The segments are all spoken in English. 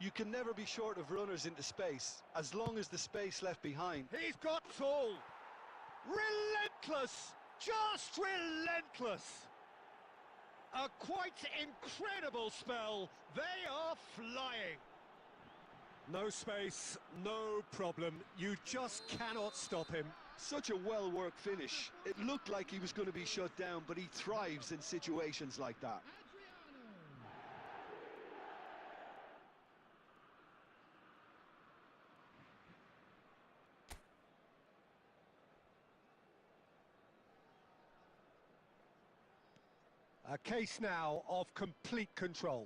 You can never be short of runners into space, as long as the space left behind. He's got tall. Relentless. Just relentless. A quite incredible spell. They are flying. No space, no problem. You just cannot stop him. Such a well-worked finish. It looked like he was going to be shut down, but he thrives in situations like that. A case now of complete control.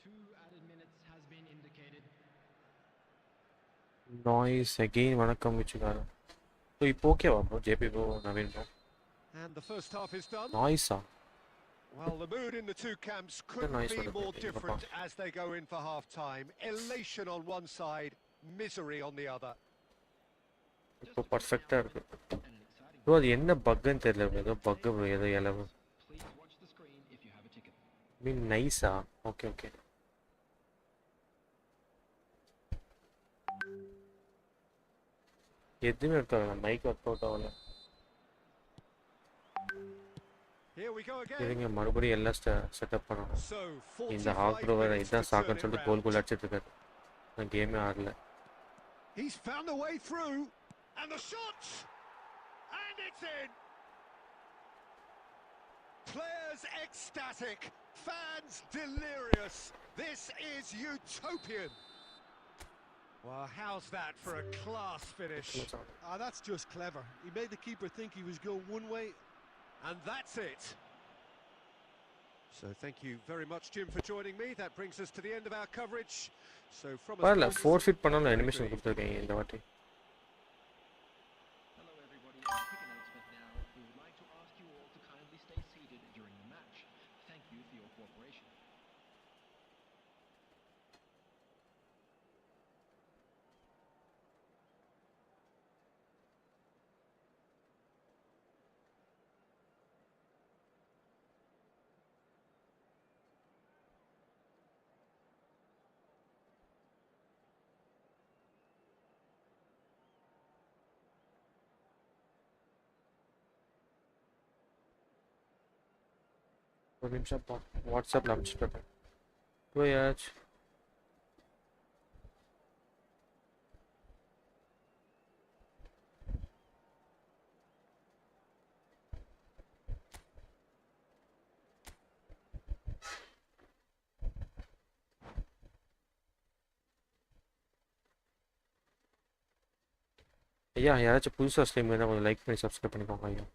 2 added minutes has been indicated. Noise again, vanakkam Vichufc. So ipo okay va bro, JP bro, Naveen bro. And the first half is done. Noise ah. Well, the mood in the two camps couldn't be more different as they go in for half-time. Elation on one side, misery on the other. Ipo perfect ah irukku. Bro, adu enna bug nu therilla bro, bug bro, edo yellow. Please watch the screen if you have a ticket. I mean nice ah. Okay, okay. எதுமே இருக்காது mic work out ஆகல. இருங்க மறுபடியும் எல்லாம் setup பண்ணணும். இந்த hack bro வேற இதான் சாக்குன்னு சொல்லிட்டு கோல் கோல் அடிச்சிட்டு இருக்காரு. நான் கேமே ஆடல. He's found the way through and the shot and it's in. Players ecstatic, fans delirious. This is utopian. Well, how's that for a class finish? That's just clever. He made the keeper think he was going one way. And that's it. So thank you very much, Jim, for joining me. That brings us to the end of our coverage. So from பரல forfeit பண்ணாலும் animation கொடுத்திருக்கீங்க இந்த வாட்டி. Hello everybody. A quick announcement now. We would like to ask you all to kindly stay seated during the match. Thank you for your cooperation. ஒரு நிமிஷம் பா வாட்ஸ்அப்ல அனுப்பிச்சிட்டேன். போயாச்சு. ஐயா யாராச்சும் புதுசாக ஸ்ட்ரீம் வேணால் கொஞ்சம் லைக் பண்ணி சப்ஸ்கிரைப் பண்ணிக்கோங்க ஐயா.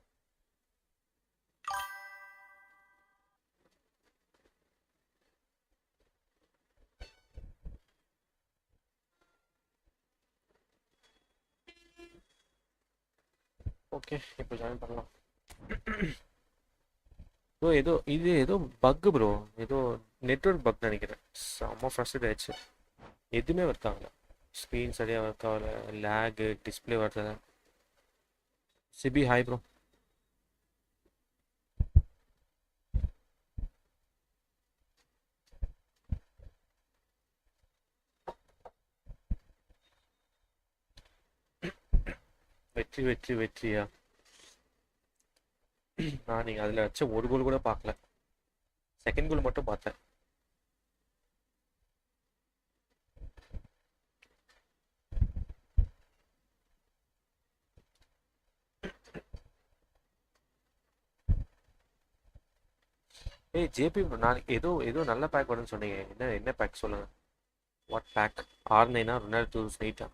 ஓகே இப்போ ஜாயின் பண்ணலாம். ப்ரோ ஏதோ பக் ப்ரோ, ஏதோ நெட்வொர்க் பக் நினைக்கிறேன். செம்ம ஃப்ரஸ்ட்ரேட் ஆயிடுச்சு. எதுவுமே ஒர்க் ஆகல. ஸ்க்ரீன் சரியாக ஒர்க் ஆகல, லேகு, டிஸ்பிளே வரல. CB hi bro. வெற்றியா நான் நீங்கள் அதில் வச்ச ஒரு கோல் கூட பார்க்கல. செகண்ட் கோல் மட்டும் பார்த்தேன். ஏய் ஜேபி நான் ஏதோ நல்ல பேக் வரும்னு சொன்னீங்க. என்ன பேக் சொல்லுங்க. What pack? R9 Ronaldo 8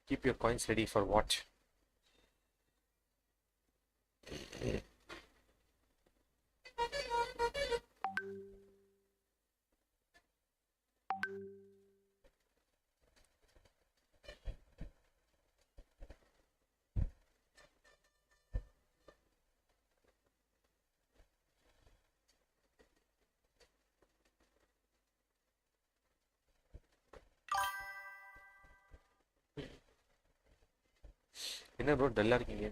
Keep your coins ready for what? என்ன ப்ரோ டல்லாக இருக்கீங்க?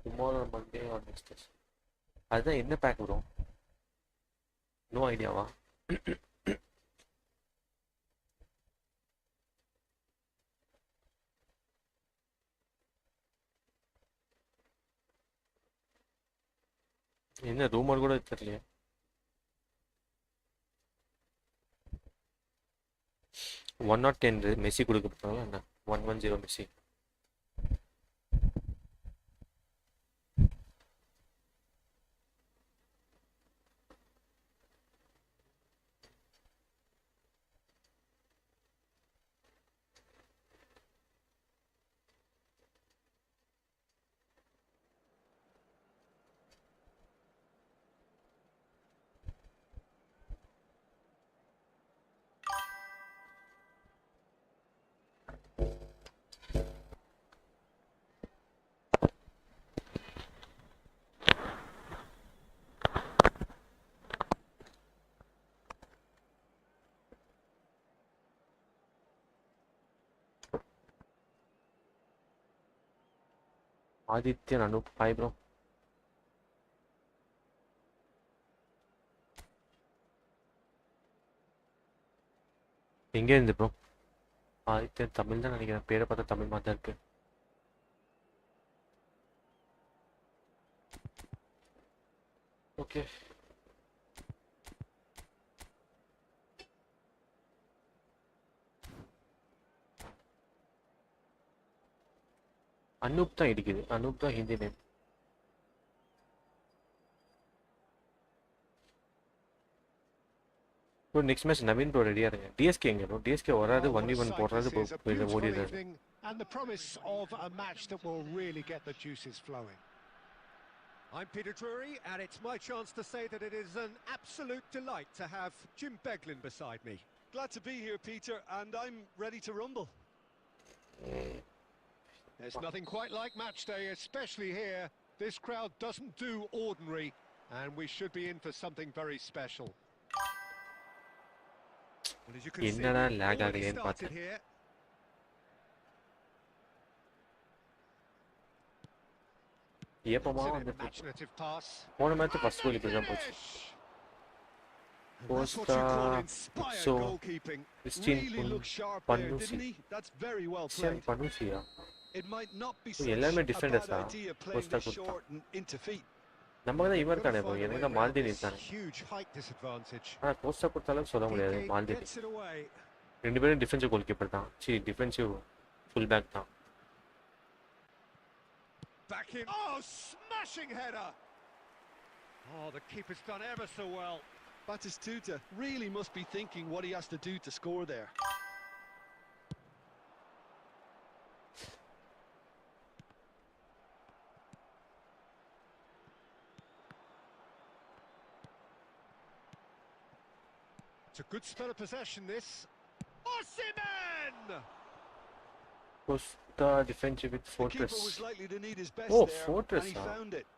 Tomorrow Monday or next day? அதுதான் என்ன பேக் ப்ரோ? நோ ஐடியாவா? என்ன ரூமர் கூட தெரியலையே. 110 மெஸ்ஸி கொடுக்க போகிறாங்களா என்ன? 110 Messi. Adithyan Anoop hi bro. எங்கே இருந்து ப்ரோ? ஆதித்யன் தமிழ் தான் நினைக்கிறேன், பேரை பார்த்தா தமிழ் மாதிரி தான் இருக்கு. ஓகே அனூப் தான் இடிக்குது. அனூப் தான் Hindi name. Bro next match Naveen bro ரெடியாக இருங்க. டிஎஸ்கே எங்கே ப்ரோ? டிஎஸ்கே வராது, 1v1 போடுறது ஓடிடுறாரு. And the promise of a match that will really get the juices flowing. I'm Peter Drury, and it's my chance to say that it is an absolute delight to have Jim Beglin beside me. Glad to be here, Peter, and I'm ready to rumble. There's nothing quite like match day, especially here. This crowd doesn't do ordinary, and we should be in for something very special. Well, as you can see, already started here. ஏப்பமா வந்து போன match first goal இப்படி தான் போச்சு. Costa so Christian பனுசியா எல்லாமே டிஃபெண்டர்ஸா? Costa கொடுத்தா நமக்கு தான் இவர் தானே ப்ரோ, எனக்கு தான் மால்தினி தானே. ஆனால் கோஸ்டா கொடுத்தாலும் சொல்ல முடியாது. மால்தினி ரெண்டு பேரும் டிஃபென்சிவ் கோல் கீப்பர் தான், டிஃபென்சிவ் ஃபுல் பேக் தான். Back in. Oh, smashing header. Oh, the keeper's done ever so well. Batistuta really must be thinking what he has to do to score there. It's a good spell of possession, this. Osimhen! Costa defensive with Fortress. The keeper was likely to need his best Oh, there, Fortress, and he found it.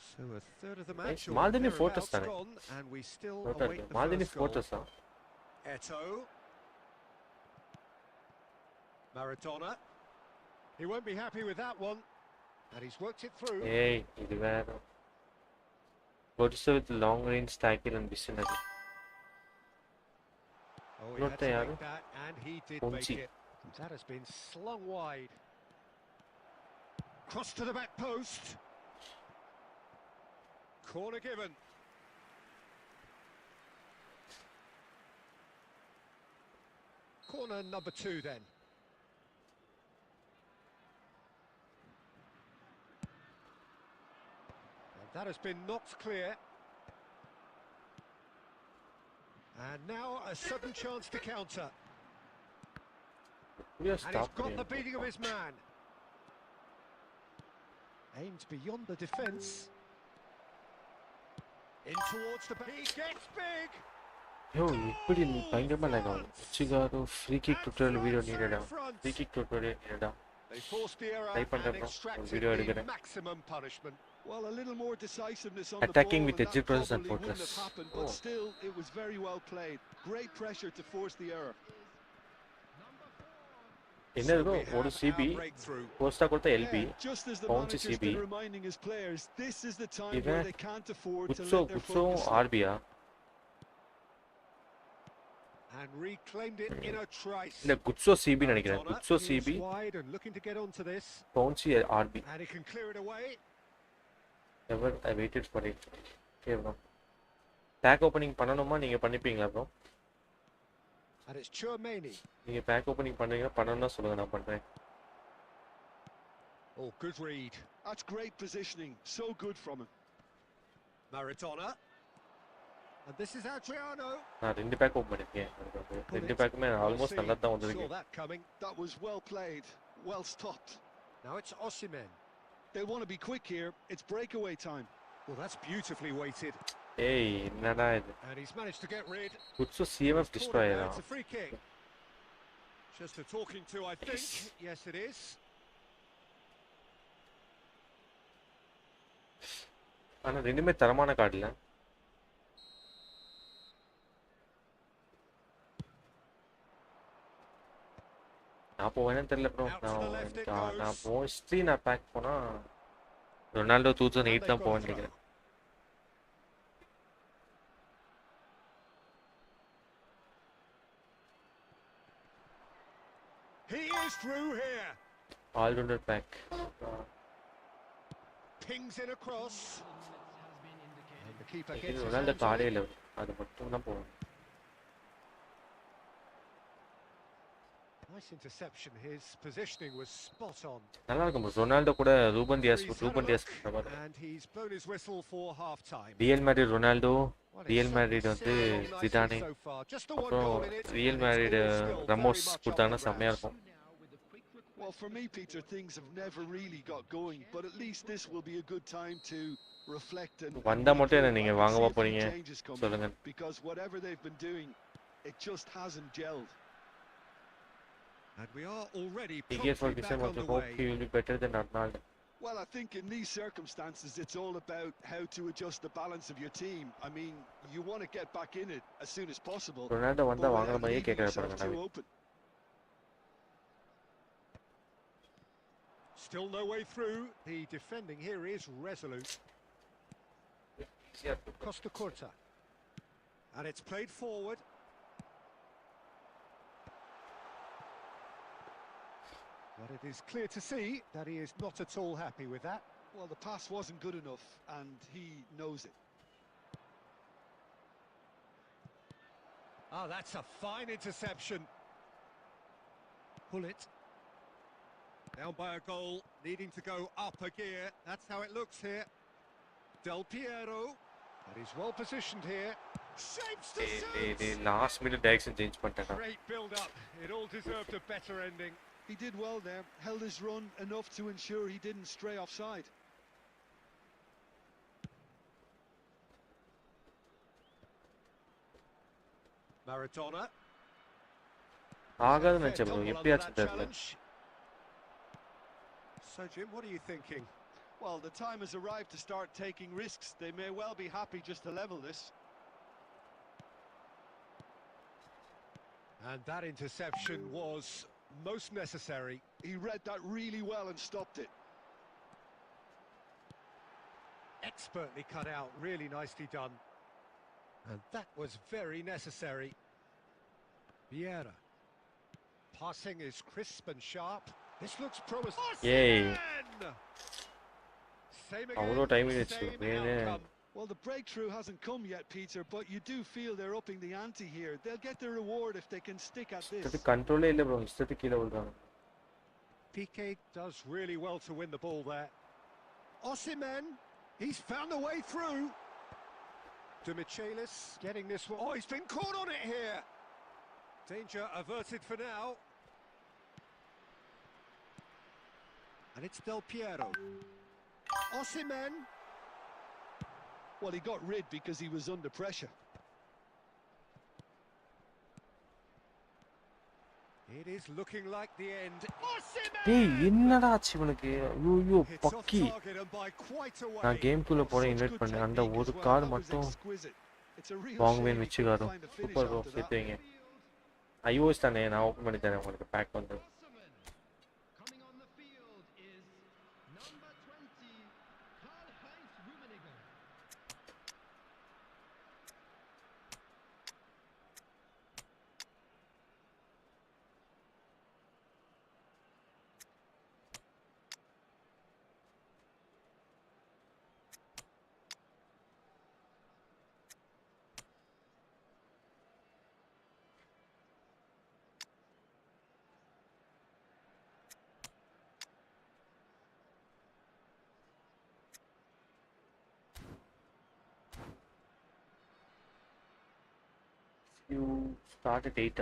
So a third of the match Maldini Fortress gone, and we still await the Maldini first Fortress. goal. Eto'o. Maradona. He won't be happy with that one, and he's worked it through. Hey, இது வேற. Fortress with long range tackle and visionary. Oh, he had to make that, and he did make it. That has been slung wide. Cross to the back post. Corner given. Corner number 2 then. And that has been knocked clear. And now a sudden chance to counter. And he's got the beating of his man. Aims beyond the defence. In towards the back. He gets big. Yo, இப்படி பயங்கரமா like ஆகும். சிகாரோ free kick tutorial video நீடடா. Free kick tutorial நீடடா. They forced the error and extracted the maximum punishment. Well, a little more decisiveness on attacking the with ball, edge process and probably wouldn't Fortress. have happened, but still it was very well played. Great pressure to force the error. என்னது bro ஒரு CB போஸ்டா கொடுத்த LB Yeah, just as the bounce manager's CB been reminding his players, this is the time where இவன் they can't afford to குட்ஸோ let their குட்ஸோ focus slip. ஆர்பியா And reclaimed it in a trice. இல்ல குட்ஸோ CB நினைக்கிறேன் குட்ஸோ He is CB wide and looking to get onto this. Bounce RB And he can clear it away. Ever I waited for it okay bro pack opening பண்ணணுமா நீங்க பண்ணிப்பீங்களா bro And it's Churmani. நீங்க pack opening பண்றீங்க பண்ணணும்னா சொல்லுங்க நான் பண்றேன் Oh, good read. That's great positioning, so good from him. Maradona. And this is Adriano. நான் ரெண்டு பேக் ஓப்பன் பண்ணிருக்கேன் ரெண்டு பேக்குமே ஆல்மோஸ்ட் நல்லா தான் Saw வந்திருக்கு that coming. That was well played, well stopped. Now it's Osimhen. They want to be quick here, it's breakaway time. Well, that's beautifully weighted. ஏய் என்னடா இது And he's managed to get rid. குட்ஸோ CMF Corner destroyer there, it's a free kick. Just a talking to, I think. Yes, it is. ஆனா ரெண்டுமே தரமான card இல்ல நான் போவேன்னு தெரியல ப்ரோ நான் மோஸ்ட்லி நான் பேக் போனா ரொனால்டோ 2008 தான் போவேன்னு நினைக்கிறேன் He is through here. All rounder pack Pings in across. And the keeper gets his Ronaldo hands on கார்டே it. இல்லை அது மட்டும் தான் போவேன் Nice interception. His positioning was spot on. நல்லா இருக்கும் ரொனால்டோ கூட Ruben Dias He's had a Dias look, and he's blown his whistle for half time. Real Madrid Ronaldo Well, Real it's Madrid certainly வந்து sailed along Zidane nicely so far. Just the one அப்புறம் goal in it, real and it's Madrid all still very Ramos much on கொடுத்தாங்கன்னா the செம்மையா grass. இருக்கும் Well, for me, Peter, things have never really got going, but at least this will be a good time to reflect and வந்தா மட்டும் என்ன regroup. நீங்க I can வாங்கவா see a few போறீங்க changes coming, சொல்லுங்க because whatever they've been doing, it just hasn't gelled. And we are already Igor promptly back Ferguson on was the hope way. he will be better than Arnold. Well, I think in these circumstances, it's all about how to adjust the balance of your team. I mean, you want to get back in it as soon as possible, Ronaldo but வந்தா வாங்குற without மாதிரியே leaving கேட்கற yourself பாருங்க too Naveen open. Still no way through. The defending here is resolute. Costa Curta. And it's played forward. But it is clear to see that he is not at all happy with that. Well, the pass wasn't good enough, and he knows it. Ah, that's a fine interception. Pull it. Down by a goal, needing to go up a gear. That's how it looks here. Del Piero. But he's well positioned here. Shapes to they shoot. last minute direction change பண்ணிட்டாங்க Great build-up. It all deserved a better ending. He did well there, held his run enough to ensure he didn't stray offside. Maradona. ஆகாதுன்னு Fair நினைச்சேன் bro tumble under எப்படியாச்சும் that தெரியல challenge. So Jim, what are you thinking? Well, the time has arrived to start taking risks. They may well be happy just to level this. And that interception was most necessary. He read that really well and stopped it. Expertly cut out, really nicely done. And that was very necessary. Vieira. Passing is crisp and sharp. This looks promising. Yay. Same அவ்வளோ again, time ஆயிடுச்சு same வேணே outcome. Well, the breakthrough hasn't come yet, Peter, but you do feel they're upping the ante here. They'll get their reward if they can stick at this. இது கண்ட்ரோலே இல்லை bro இஷ்டத்துக்கு கீழே விழுறாங்க Piqué does really well to win the ball there. Osimhen, he's found a way through. De Michelis getting this one. Oh, he's been caught on it here. Danger averted for now. And it's Del Piero. Osimhen. Well, he got rid because he was under pressure. It is looking like the end. டேய் என்னடா ஆச்சு இவனுக்கு ஐயோ Hits off பக்கி target and by quite a நான் way. கேம்குள்ள போட Such invite good பண்ணேன் அந்த technique ஒரு as well. Card That was மட்டும் exquisite. It's a real வாங்குவேன் shame he மிச்சு couldn't காரும் find a finish super bro after that. சேர்த்து வைங்க ஐஓஎஸ் தானே நான் ஓப்பன் பண்ணி தரேன் உங்களுக்கு பேக் வந்து You start at 8.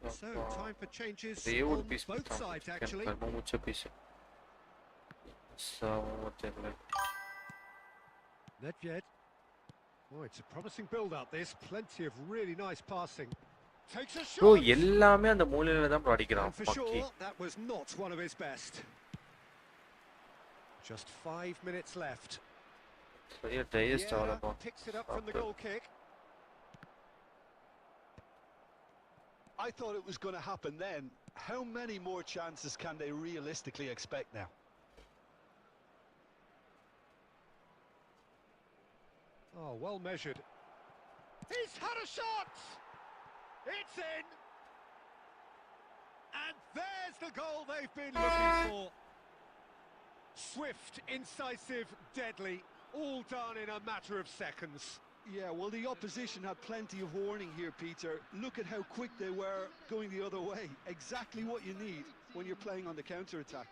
So, time for changes They on would be both sides, actually. So, Nedved. Oh, it's a promising build-up, this. Plenty of really nice passing. Takes a shot! bro, எல்லாமே அந்த மூலையில தான் bro அடிக்கிறான். And for sure, that was not one of his best. Just 5 minutes left. சரியா digest ஆகலப்பா. Picks it up from the goal kick. I thought it was going to happen then. How many more chances can they realistically expect now? Oh, well measured. He's had a shot! It's in! And there's the goal they've been looking for. Swift, incisive, deadly, all done in a matter of seconds. Yeah, well, the opposition had plenty of warning here, Peter. Look at how quick they were going the other way. Exactly what you need when you're playing on the counter-attack.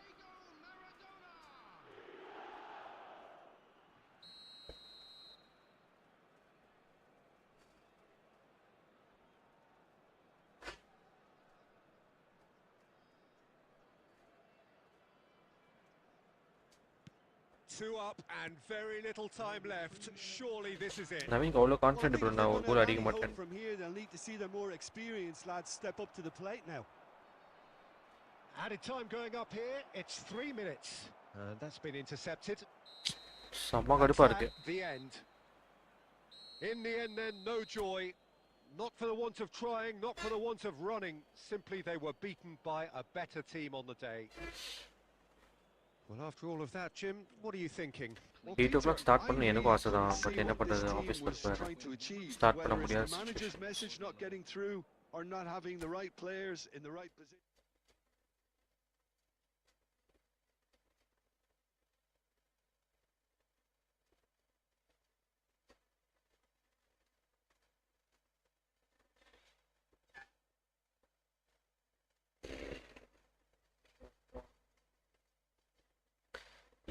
Two up and very little time left. Surely this is it. Naveen அவ்வளவு confident bro நான் ஒரு கோல் அடிக்க மாட்டேன். From here they'll need to see their more experienced lads step up to the plate now. Added time going up here. It's 3 minutes. And that's been intercepted. செம்ம கடுப்பா இருக்கு. The end. In the end then, no joy. Not for the want of trying, not for the want of running. Simply they were beaten by a better team on the day. Well, after all of that, Jim, what are you thinking? 8 o'clock start பண்ணனும் எனக்கு ஆசை தான். But என்ன பண்றது office போறேன். Start பண்ண முடியாது. Manager's message not getting through or not having the right players in the right position.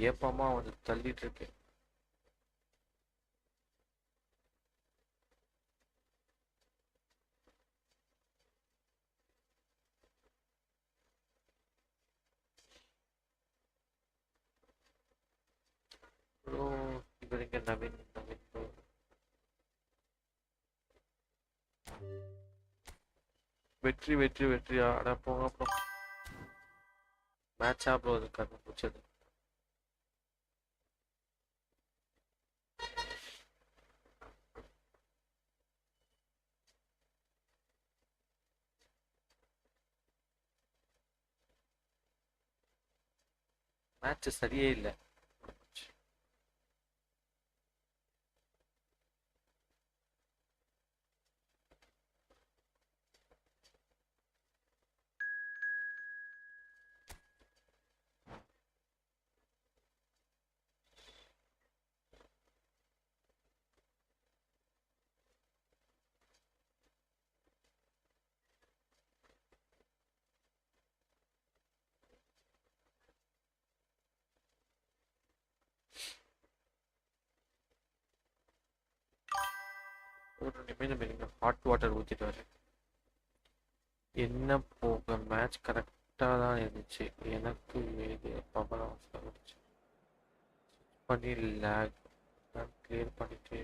ஏப்பமா வந்து தள்ளிட்டு இருக்கு. ப்ரோ இவங்க நவீன் ப்ரோ வெற்றி வெற்றி வெற்றி அட போங்க ப்ரோ. மேட்சா ப்ரோ அது கண்ணு பிடிச்சது. மேட்ச் சரியே இல்லை. ஒரு நிமிஷம் இருங்க, ஹாட் வாட்டர் ஊற்றிட்டு வரேன். என்ன போக மேட்ச் கரெக்டாக தான் இருந்துச்சு. எனக்கு இது பவரம் பண்ணி லேக் கிளியர் பண்ணிட்டு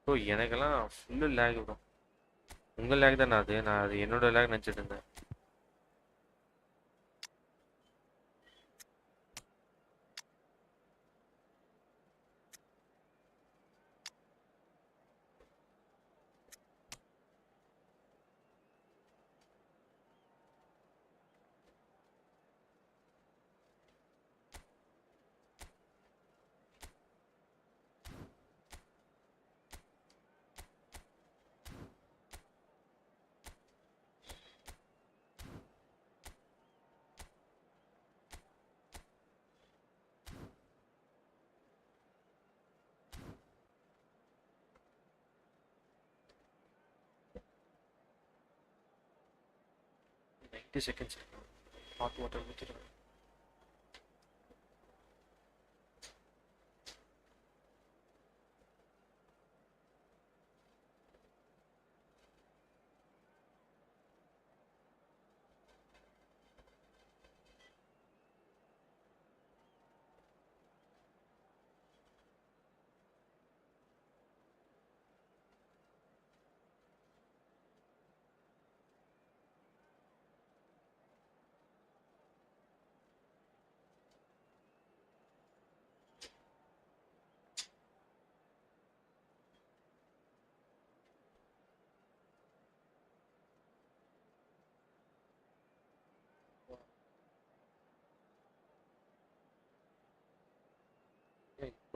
ஸோ எனக்கெல்லாம் ஃபுல்லு லேக் வரும். உங்கள் லேக் தானே அது? நான் அது என்னோட லேக் நினச்சிட்டு இருந்தேன். Seconds hot water with it.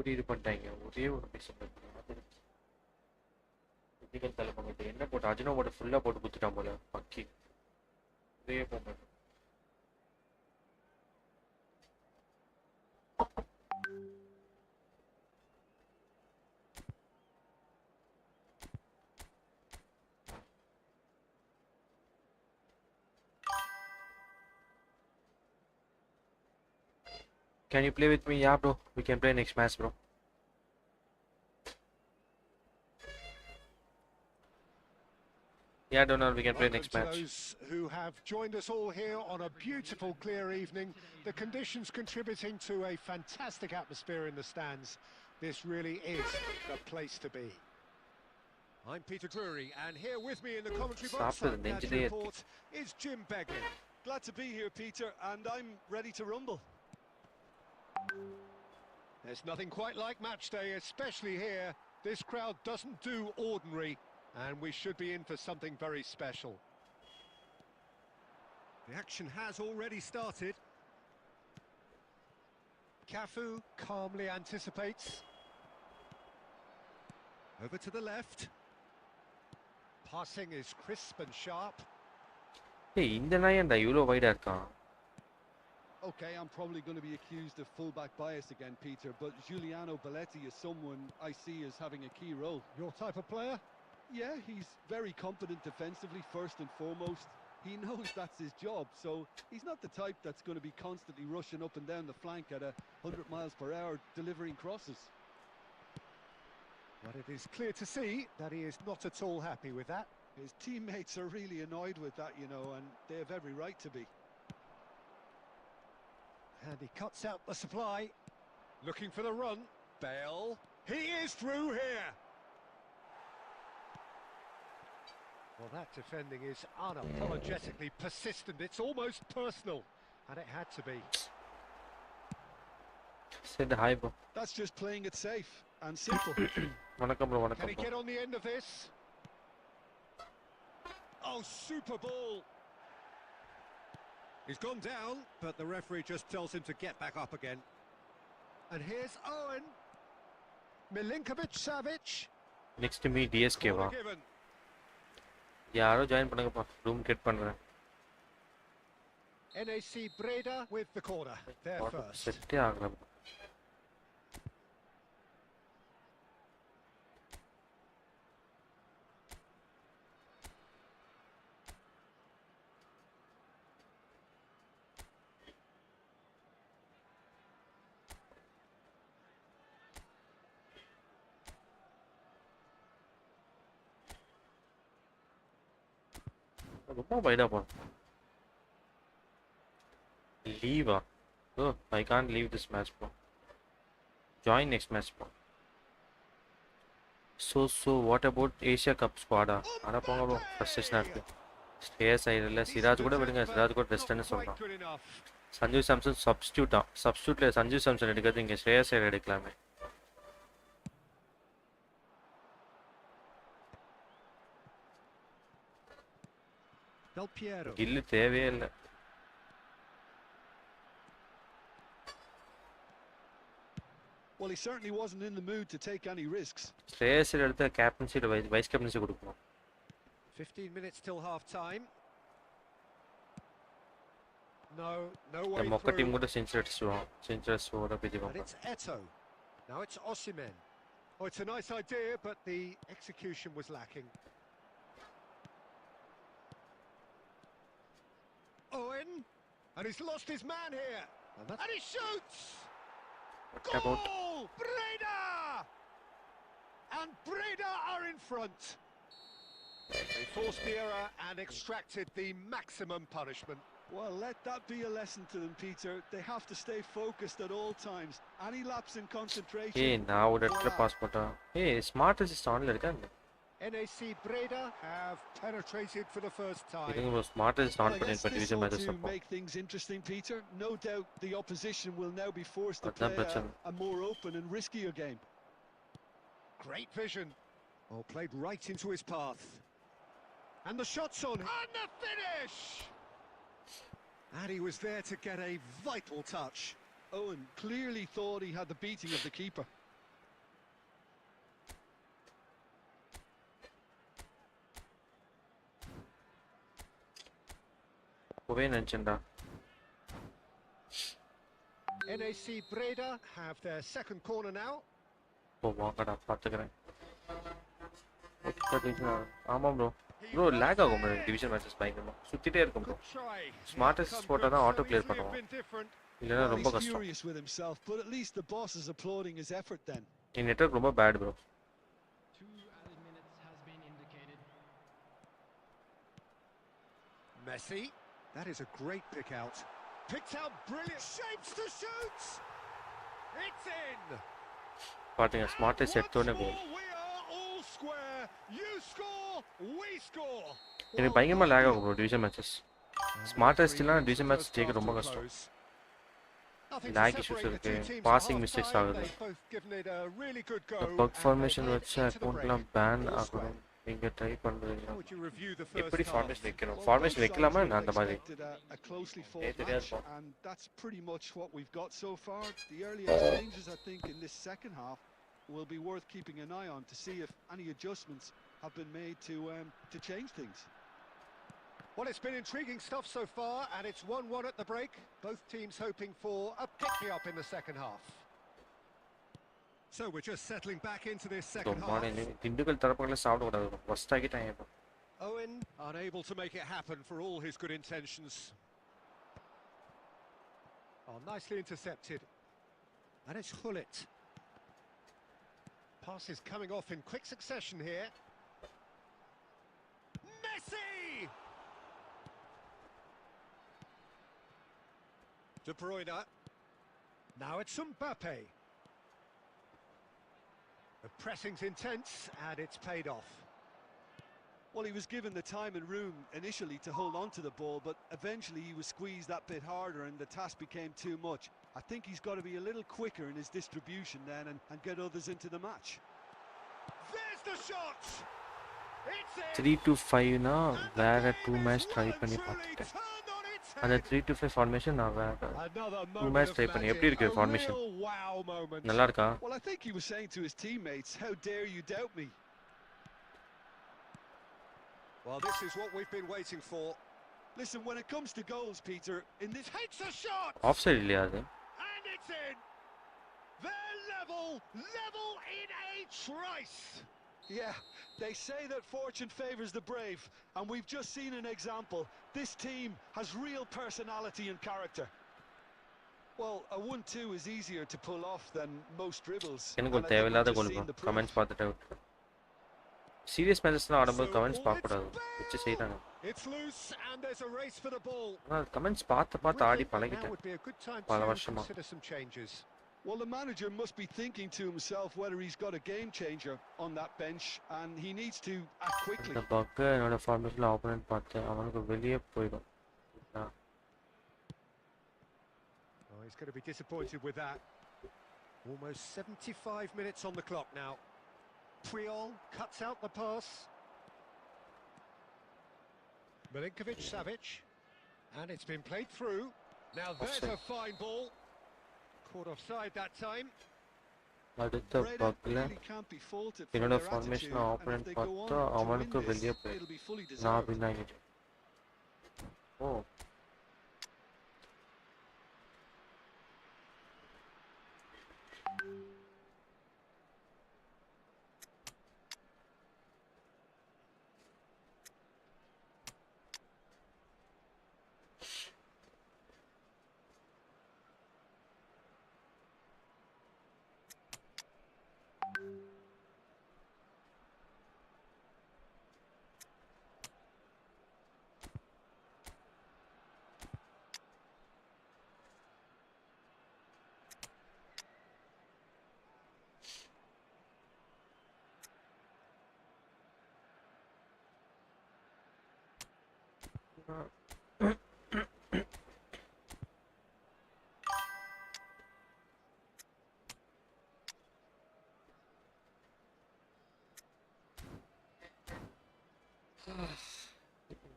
இப்படி இது பண்ணிட்டாங்க ஒரே ஒரு பீஸ் பிசிக்கல் தலை பண்ணிட்டு என்ன போட்டு அஜினோ போட்டு ஃபுல்லாக போட்டு குத்துட்டான் போல பக்கி ஒரே போக Can you play with me? Yeah, bro. We can play next match, bro. Yeah, Donald, we can play next match. Those who have joined us all here on a beautiful, clear evening. The conditions contributing to a fantastic atmosphere in the stands. This really is the place to be. I'm Peter Drury, and here with me in the commentary box report is Jim Beglin. Glad to be here, Peter, and I'm ready to rumble. There's nothing quite like match day, especially here. This crowd doesn't do ordinary, and we should be in for something very special. The action has already started. Cafu calmly anticipates. Over to the left. Passing is crisp and sharp. Hey, இந்த நாய் அந்த இவ்ளோ வைடா இருக்கான். Okay, I'm probably going to be accused of fullback bias again, Peter, but Giuliano Belletti is someone I see as having a key role. Your type of player? Yeah, he's very competent defensively, first and foremost. He knows that's his job, so he's not the type that's going to be constantly rushing up and down the flank at 100 miles per hour, delivering crosses. But it is clear to see that he is not at all happy with that. His teammates are really annoyed with that, you know, and they have every right to be. And he cuts out the supply. Looking for the run. Bale. He is through here. Well, that defending is unapologetically persistent. It's almost personal. And it had to be. Said hi, bro. That's just playing it safe and simple. வணக்கம் bro, Can வணக்கம் he bro. get on the end of this? Oh, super ball. He's gone down, but the referee just tells him to get back up again. And here's Owen. Milinkovic-Savic. Next to me DSK வா. யாரோ join பண்ணுங்கப்பா. Room get பண்றேன். NAC Breda with the corner. There first. செட்டே ஆகல. ரொம்ப வைடா போ. Leave. Oh, I can't leave this match, bro. Join next match, bro. So what about Asia Cup squad? அட போங்க bro, frustration இருக்கு. ஸ்டேஸ் ஐரல்ல சிராஜ் கூட விடுங்க, சிராஜ் கூட ரெஸ்ட்னு சொல்றான். சஞ்சு சாம்சன் சப்ஸ்டிட்யூட்ல சஞ்சு சாம்சன் எடுக்கிறது இங்க ஸ்ரேயஸ் ஐயர் எடுக்கலாமே. Del Piero. கில்லு தேவையே இல்லை. Well, he certainly wasn't in the mood to take any risks. ஸ்ரேயஸ் ஐயர் எடுத்த கேப்டன்சி வைஸ் கேப்டன்சி கொடுக்கணும். 15 minutes till half time. No way மொக்க through. டீம் கூட செஞ்சுரிஸ் ஓட பேஜ் And பாப்பா. it's Eto. Now it's Osimhen. Oh, it's a nice idea, but the execution was lacking. Owen, and he's lost his man here. And he shoots! What about Goal! Breda! And Breda are in front. They forced the error and extracted the maximum punishment. Well, let that be a lesson to them, Peter. They have to stay focused at all times. Any lapse in concentration. ஏய் நான் ஒரு இடத்துல pass போட்டா. ஏய் smart assist ஆன்ல இருக்கா? NAC Breda have penetrated for the first time. இதுங்க smart assist on Well, I பண்ணி guess but this division ought matches to அப்போ. make things interesting, Peter. No doubt the opposition will now be forced to அதான் play பிரச்சனை. a more open and riskier game. Great vision. Oh, played right into his path. And the shot's on. And the finish! And he was there to get a vital touch. Owen clearly thought he had the beating of the keeper. போவே நினைச்சேன்டா. NAC Breda have their second corner now. வாங்கடா பாத்துக்கிறேன். ஆமா bro lakh ஆகும் division matches பயங்கரமா சுத்திட்டே இருக்கும் bro. Smartest போட்டா தான் ஆட்டோ கிளியர் பண்ணுவோம், இல்லைன்னா ரொம்ப கஷ்டம். இந்த நெட்வொர்க் ரொம்ப bad bro. Messi, that is a great pick out. Picked out brilliant shapes to shoot. It's in. பாத்தீங்க ஸ்மார்ட்டஸ்ட் எடுத்தோனே கோல். எனக்கு பயங்கரமா லேக் ஆகும் ப்ரோ டிவிஷன் மேட்சஸ். ஸ்மார்ட்டஸ்ட்லாம் டிவிஷன் மேட்ச் ஜெயிக்க ரொம்ப கஷ்டம். லேக் இஷ்யூஸ் இருக்கு, பாசிங் மிஸ்டேக்ஸ் ஆகுது. பக் ஃபார்மேஷன் வச்சு அக்கவுண்ட்லாம் பேன் ஆகணும். நீங்க ட்ரை பண்றீங்க எப்படி ஃபார்மேஷன் வைக்கணும், ஃபார்மேஷன் வைக்கலாமா நான் அந்த மாதிரி தெரியாது. And that's pretty much what we've got so far. The early exchanges I think in this second half will be worth keeping an eye on to see if any adjustments have been made to change things. Well, it's been intriguing stuff so far, and it's 1-1 at the break. Both teams hoping for a pick-me-up in the second half. So we're just settling back into this second half. Dindigul தரப்புல சாப்பிட கூடாது, first ஆகிட்டாங்க. Owen unable to make it happen for all his good intentions. Oh, nicely intercepted. And it's Hullet. Passes coming off in quick succession here. Messi! De Bruyne. Now it's Mbappe. The pressing's intense and it's paid off. Well, he was given the time and room initially to hold on to the ball, but eventually he was squeezed that bit harder and the task became too much. I think he's got to be a little quicker in his distribution then and get others into the match. There's the shot! It's in! 3-5 na வேற 2 match try பண்ணி பார்த்துட்டேன். அந்த 3-5 formation நான் வேற 2 match try பண்ணி எப்படி இருக்கு formation? நல்லா இருக்கா? Well, I think he was saying to his teammates, how dare you doubt me? Well, this is what we've been waiting for. Listen, when it comes to goals, Peter, in this Takes a shot! Off-site இல்லையா அது? And it's in! They're level in a trice! Yeah, they say that fortune favours the brave, and we've just seen an example. This team has real personality and character. Well, a 1-2 is easier to pull off than most dribbles. எனக்கு ஒரு தேவையில்லாத கோல் bro. Comments பார்த்துட்டு serious மேட்சஸ்லாம் ஆடும்போது comments பார்க்க கூடாது. வெச்சு செய்றாங்க. It's loose and there's a race for the ball. நான் கமெண்ட்ஸ் பார்த்து ஆடி பழகிட்டேன். பல வருஷமா. Well, the manager must be thinking to himself whether he's got a game changer on that bench and he needs to act quickly. இந்த பக்க என்னோட ஃபார்மேட்ல opponent பார்த்தேன், அவனுக்கு வெளியே போய்டும். Oh, he's going to be disappointed with that. Almost 75 minutes on the clock now. Puyol cuts out the pass. Milinkovic-Savic. And it's been played through. Now there's a fine ball. Caught offside that time. அடுத்த பக்ல என்னோட formation opponent பார்த்தா அவனுக்கு வெளியே போய் நான் win ஆகிட்டேன். ஓ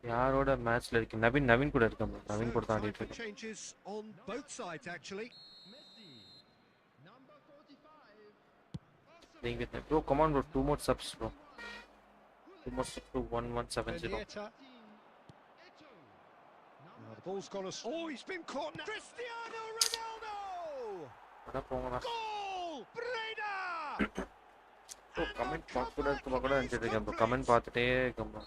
யாரோட மேட்ச்ல இருக்கு? நவீன் கூட இருக்கான். நவீன் கூட தான் ஆடிட்டு இருக்கான். Changes on both sides actually. Playing with them. Bro, come on bro, 2 more subs bro. 2 more subs to 1170. The ball's gone astray. Oh, he's been caught now. Cristiano Ronaldo! அட போங்கடா. Goal! Breda! கமெண்ட் பார்க்க நினைச்சிட்டு comment பார்த்துட்டே இருக்கேன்.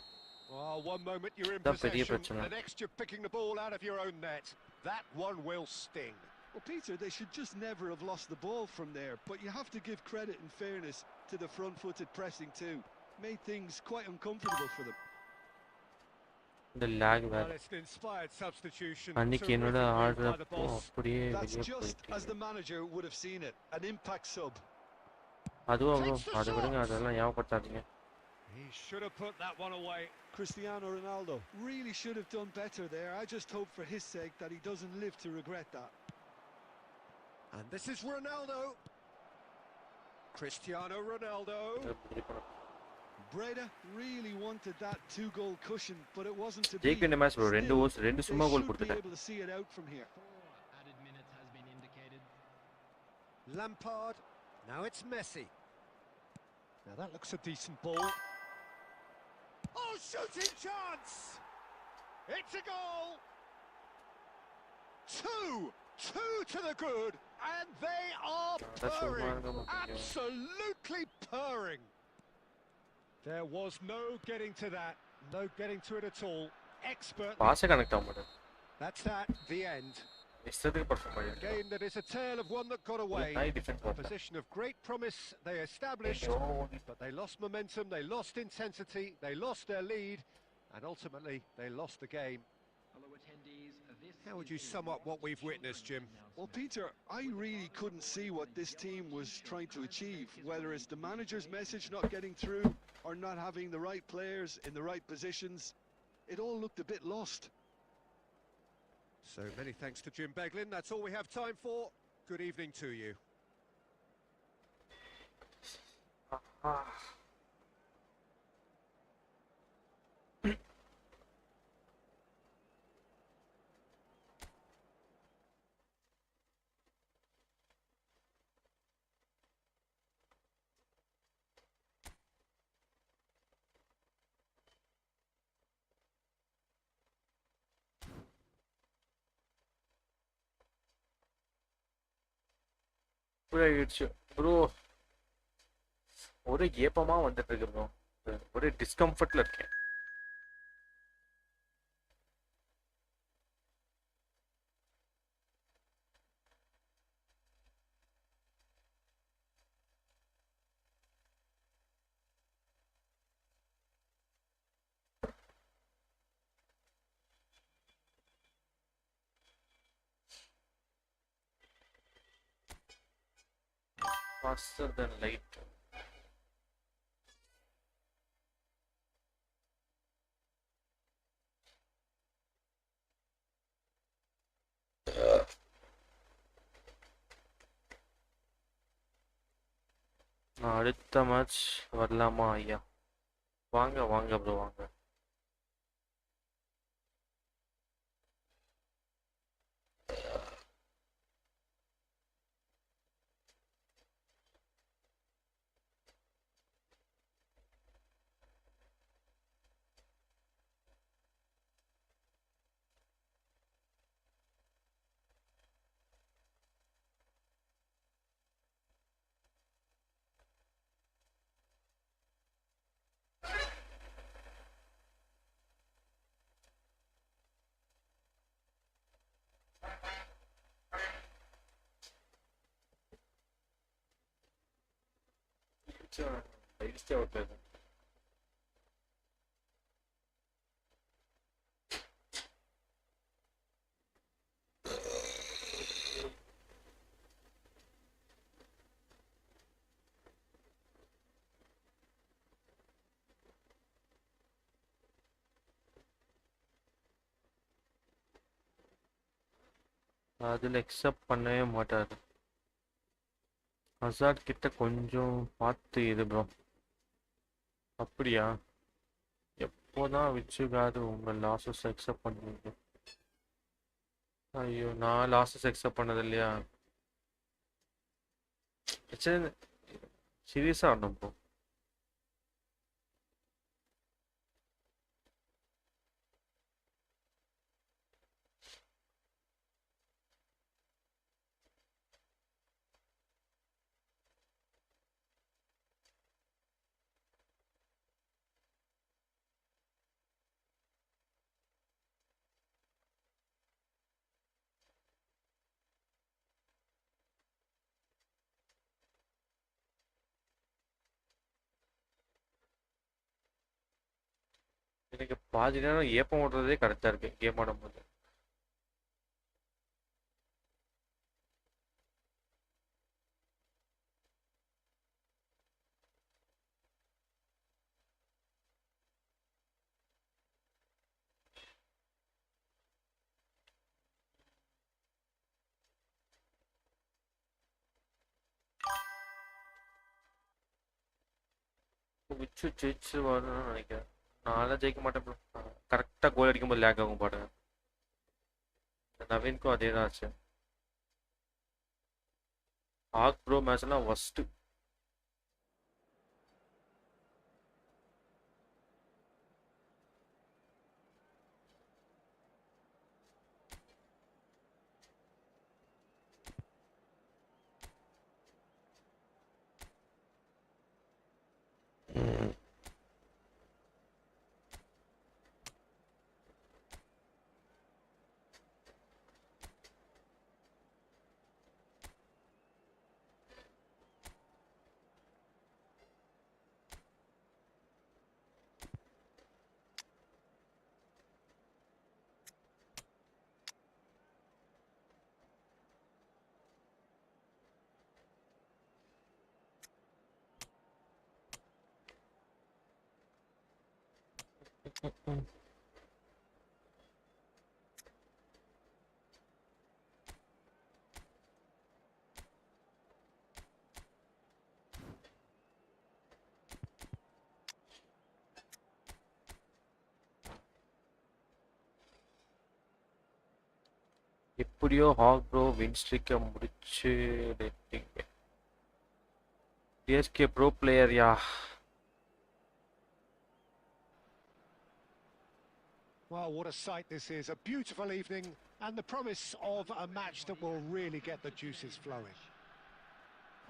Oh, one moment you're in That's பெரிய possession, பிரச்சனை. the next you're picking the ball out of your own net. That one will sting. Well, Peter, they should just never have lost the ball from there, but you have to give credit and fairness to the front-footed pressing too. Made things quite uncomfortable for them. The lag Well, வேற. it's an inspired substitution. அன்னைக்கு என்னோட Terrific move order by the boss. அப்படியே That's வெளியே just as போயிட்டு. the manager would have seen it. An impact sub. அதுவும் அதை விடுங்க, அதெல்லாம் ஞாபகப்படுத்தாதீங்க. He should have put that one away. Cristiano Ronaldo really should have done better there. I just hope for his sake that he doesn't live to regret that. And this is Ronaldo. Cristiano Ronaldo. Breda really wanted that 2-goal cushion, but it wasn't to be. ஜெயிக்க இந்த match bro, ரெண்டு They சும்மா கோல் should be கொடுத்துட்டேன். able to see it out from here. 4 added minutes has been indicated. Lampard. Now it's Messi. Now that looks a decent ball. Oh, shooting chance! It's a goal! Two to the good, and they are That's the purring, one. absolutely purring. There was no getting to that, no getting to it at all. Expert. பாஸே connect ஆக மாட்டேன். That's that, the end. இஷ்டத்துக்கு perform A பண்ணிருக்கேன். game that is a tale of one that got away. high defense A position of great promise they established, but they lost momentum, they lost intensity, they lost their lead, and ultimately they lost the game. Hello attendees, this How would you is sum up what we've children's witnessed, Jim? announcement. Well, Peter, I really couldn't see what this team was trying to achieve, whether it's the manager's message not getting through or not having the right players in the right positions. It all looked a bit lost. So many thanks to Jim Beglin. That's all we have time for. Good evening to you. ஆயிடுச்சு bro. ஒரு ஏப்பமா வந்துட்டு இருக்கு bro, ஒரு டிஸ்கம்ஃபர்ட்ல இருக்கேன். Faster than light. அடுத்த match வரலாமா ஐயா? வாங்க வாங்க ப்ரோ வாங்க. Stay out there. அதில் எக்ஸப்ட் பண்ணவே மாட்டார். ஹசார்ட் கிட்ட கொஞ்சம் பார்த்து இது ப்ரோ. அப்படியா? எப்போதான் விச்சுக்காது உங்கள் லாஸஸ் எக்ஸப்ட் பண்ணுவீங்க? ஐயோ, நான் லாஸஸ் எக்ஸப்ட் பண்ணது இல்லையா? சீரியஸாக ஆடணும் ப்ரோ. எனக்கு பாதி நேரம் ஏப்பம் ஓடுறதே கரெக்டாக இருக்கு கேம் ஆடும்போது. விச்சு ஜெயிச்சு வரணும்னு நினைக்கிறேன். நான்லாம் ஜெயிக்க மாட்டேன் ப்ரோ. கரெக்டாக கோல் அடிக்கும்போது லேக் ஆகும் பாருங்க. நவீனுக்கும் அதே தான் ஆச்சு. ஆக் ப்ரோ மேட்ச்லாம் ஃபஸ்ட்டு. எப்படியோ ஹாக் ப்ரோ வின் ஸ்ட்ரிக்கை முடிச்சு CSK bro player yeah. Well, what a sight this is. A beautiful evening and the promise of a match that will really get the juices flowing.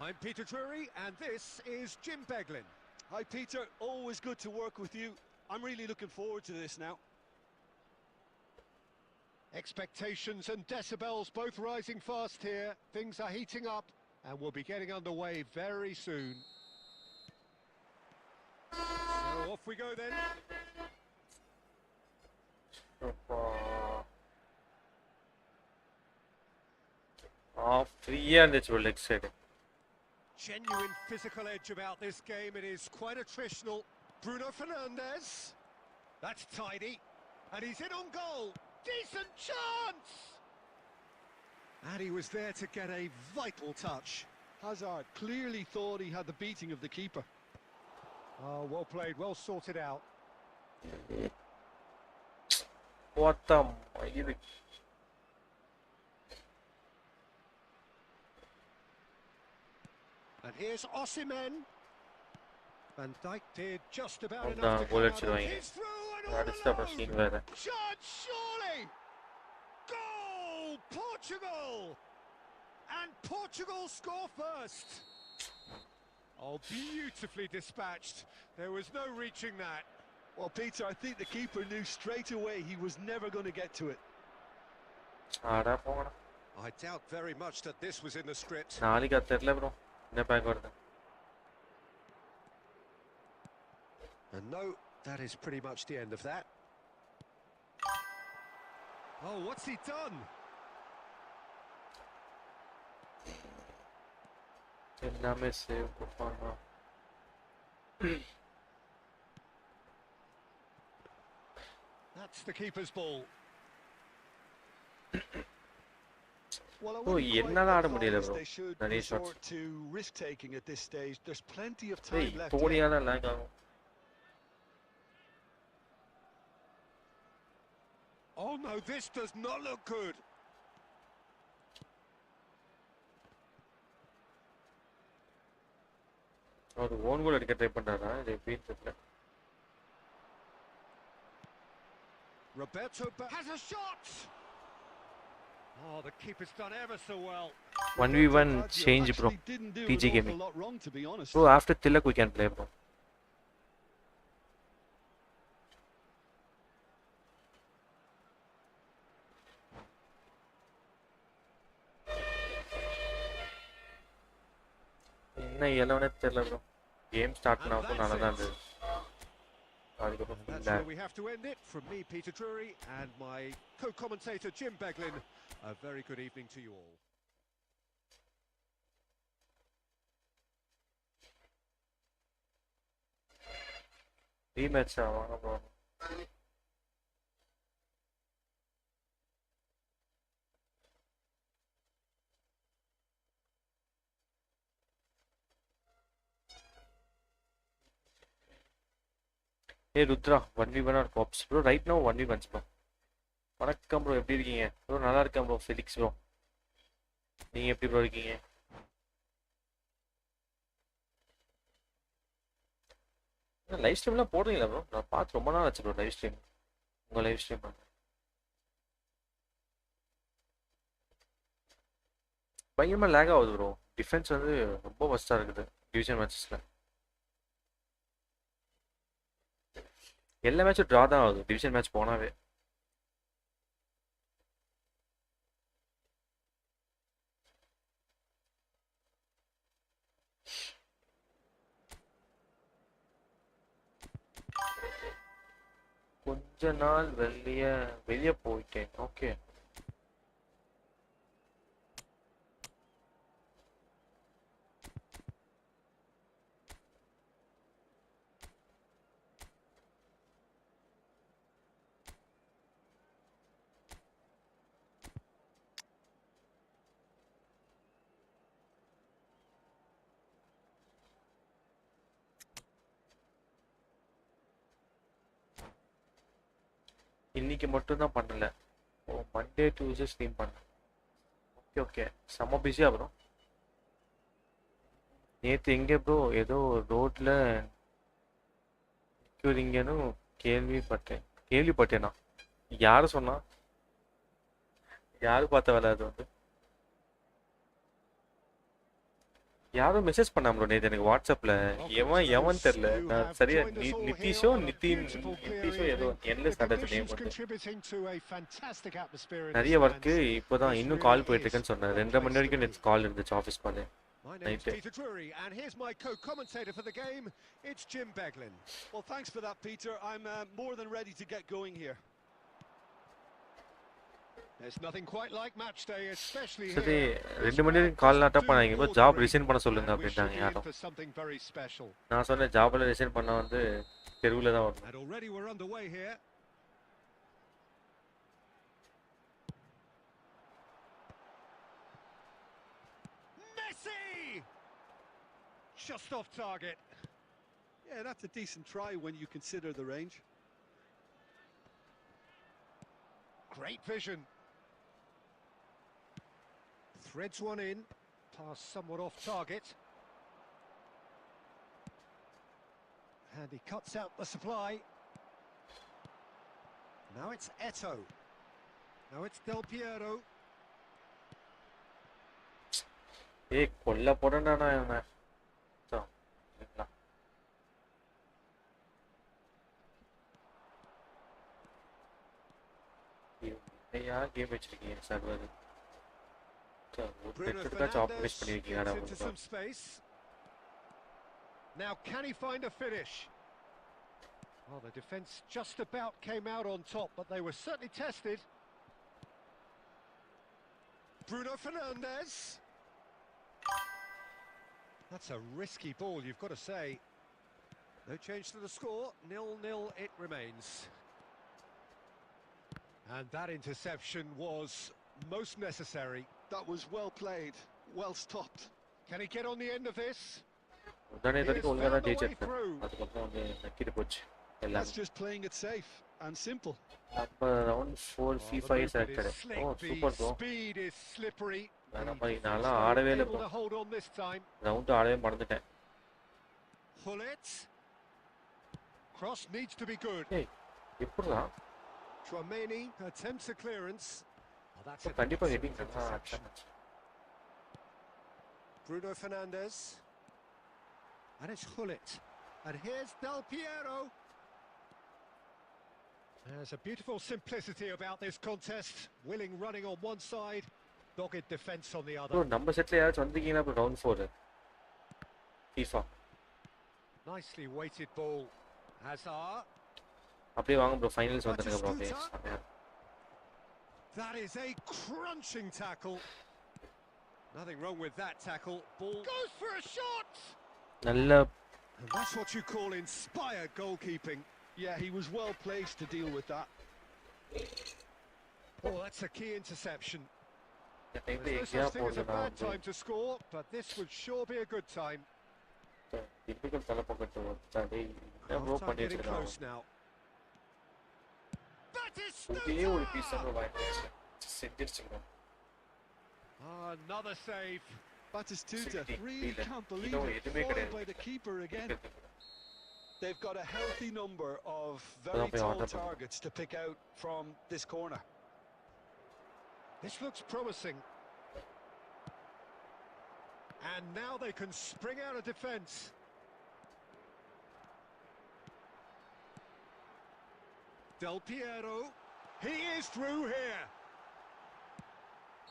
I'm Peter Drury and this is Jim Beglin. Hi Peter, always good to work with you. I'm really looking forward to this now. Expectations and decibels both rising fast here. Things are heating up and we'll be getting underway very soon. So off we go then. ஃப்ரீயாக இருந்துச்சு ஒரு leg side. Genuine physical edge about this game. It is quite attritional. Bruno Fernandes. That's tidy. And he's in on goal. Decent chance! And he was there to get a vital touch. Hazard clearly thought he had the beating of the keeper. Oh, well played, well sorted out. What the... And here's Osimhen. Van Dijk did just about Oh, enough no, to bullet come out of showing. his through and That all is the alone. machine where Chance, surely! Goal! Portugal! And Portugal score first. Oh, beautifully dispatched. There was no reaching that. Well, Peter, I think the keeper knew straight away he was never going to get to it. I doubt very much that this was in the script. நாளைக்கு தெரியல bro என்ன back வருது. And no, that is pretty much the end of that. Oh, what's he done? எல்லாமே save பண்ணா. That's the keeper's ball. Well, I Oh, wouldn't quite என்னால ஆட முடியல advise bro. they should நிறைய shots. resort to risk taking at this stage. There's plenty of ஏய் time left. தோனியால lock ஆகும். Oh no, this does not look good. அவர் own goal அடிக்க try பண்றாரா இது எப்படின்னு தெரியல. Roberto has a shot. Oh, the keeper's done ever so well. 1v1 change bro. Actually didn't do TG an gaming. awful lot wrong, to be honest. Bro, after Tilak we can play bro. என்ன எல்லோனே தெரியல bro. Game start பண்ணாப்போ நல்லா தான் இருந்தது. அதுக்கப்புறம் full That's lag. where we have to end it. From me, Peter Drury, and my co-commentator, Jim Beglin, a very good evening to you all. Rematch வாங்க bro. Hey Rudra, 1v1 or cops bro? Right now 1v1 bro. வணக்கம் bro, எப்படி இருக்கீங்க bro? நல்லா இருக்கேன் bro. Felix bro, நீங்கள் எப்படி bro இருக்கீங்க? Live ஸ்ட்ரீம்லாம் போடுறீங்களா ப்ரோ? நான் பார்த்து ரொம்ப நாள் ஆச்சு ப்ரோ லைவ் ஸ்ட்ரீம். உங்கள் லைவ் ஸ்ட்ரீம் பயங்கரமாக லேக் ஆகுது ப்ரோ. டிஃபென்ஸ் வந்து ரொம்ப ஃபஸ்ட்டாக இருக்குது டிவிஷன் மேட்சஸில். எல்லா மேட்சும் ட்ரா தான் ஆகுது டிவிஷன் மேட்ச் போனாவே. கொஞ்ச நாள் வெளியே போயிட்டேன். ஓகே, இன்னைக்கு மட்டும் தான் பண்ணல. ஓ, மண்டே டியூஸ்டே ஸ்ட்ரீம் பண்ணேன். ஓகே ஓகே, செம்ம பிஸியாக ப்ரோ. நேற்று எங்கே ப்ரோ ஏதோ ரோட்டில் நிற்கிறீங்கன்னு கேள்விப்பட்டேனா? யார் சொன்னா? யார் பார்த்த வேலை அது? வந்து யாரும் மெசேஜ் பண்ணாம ப்ரோ நேற்று எனக்கு வாட்ஸ்அப்பில். எவன் தெரில. நான் சரியா நிதிஷோ ஏதோ என்ன ஸ்டார்ட் நேம் வந்து நிறைய ஒர்க்கு. இப்போதான் இன்னும் கால் போயிட்டு இருக்குன்னு சொன்னேன். 2:30 மணி வரைக்கும் நேற்று கால் இருந்துச்சு office call. My name's Peter Drury, and here's my co-commentator for the game. It's Jim Beglin. Well, thanks for that, Peter. I'm more than ready to get going here. There's nothing quite like match day, especially சரி, here. 2 மணி வரைக்கும் கால் நாட்டா பண்ணாங்க. இப்போ job resign பண்ண சொல்லுங்க அப்படின்ட்டாங்க யாரும். நான் சொன்னேன் ஜாப்ல ரிசைன் பண்ண வந்து தெருவில் தான் வரணும். And already we're underway here. Messi! Just off target. Yeah, that's a decent try when you consider the range. Great vision. Threads one in. Pass somewhat off target. And he cuts out the supply. Now it's Eto. Now it's Del Piero. ஏய் கொல்ல போறேன்டா நான் இவனை. ஐயா game வச்சிருக்கீங்க server. Bruno operate பண்ணிருக்கீங்கடா. into some space. Now can he find a finish? Well, the defence just about came out on top, but they were certainly tested. Bruno Fernandes. That's a risky ball, you've got to say. No change to the score, 0-0 it remains. And that interception was most necessary. That was well played, well stopped. Can he get on the end of this? உடனே வரைக்கும் ஒழுங்கா தான் ஜெயிச்சிருக்கேன். அதுக்கப்புறம் வந்து நக்கிட்டு போச்சு That's எல்லாம். just playing it safe and simple. நம்ம round 4 FIFA selected. Oh super bro. Speed is slippery. நான்லாம் ஆடவே இல்லை bro. Hold on this time. Round ஆடவே மறந்துட்டேன். Hullet. Cross needs to be good. ஏய் எப்படிடா? Chouameni attempts a clearance. Oh, that's a கண்டிப்பா heading தான். Bruno Fernandes. And it's Hullet. And here's Del Piero. There's a beautiful simplicity about this contest. Willing running on one side, dogged defence on the other. Bro நம்ம செட்ல யாராச்சும் வந்தீங்கன்னா bro round 4 FIFA. Nicely weighted ball. Hazard. அப்படியே வாங்க bro finals வந்துருங்க bro அப்படியே That is a crunching tackle. Nothing wrong with that tackle. Ball goes for a shot. நல்ல And that's what you call inspired goalkeeping. Yeah, he was well placed to deal with that. Oh, that's a key interception. இந்த டைம்ல There's no எங்கயா such thing as a போறதுனா bad time to score, but this would sure be a good time. Typical தலைப்பக்கத்து வச்சாலே என்ன bro Half-time பண்ணி getting வச்சிருக்காங்க close now. That is இதே ஒரு பீஸ் Snuka! தான் வாங்கி செஞ்சிருச்சுங்க Another save. Batistuta really can't You believe know, it, you make it foiled in. by the keeper again. They've got a healthy number of They'll very be tall on the ball. targets to pick out from this corner. This looks promising. And now they can spring out of defence. Del Piero. He is through here.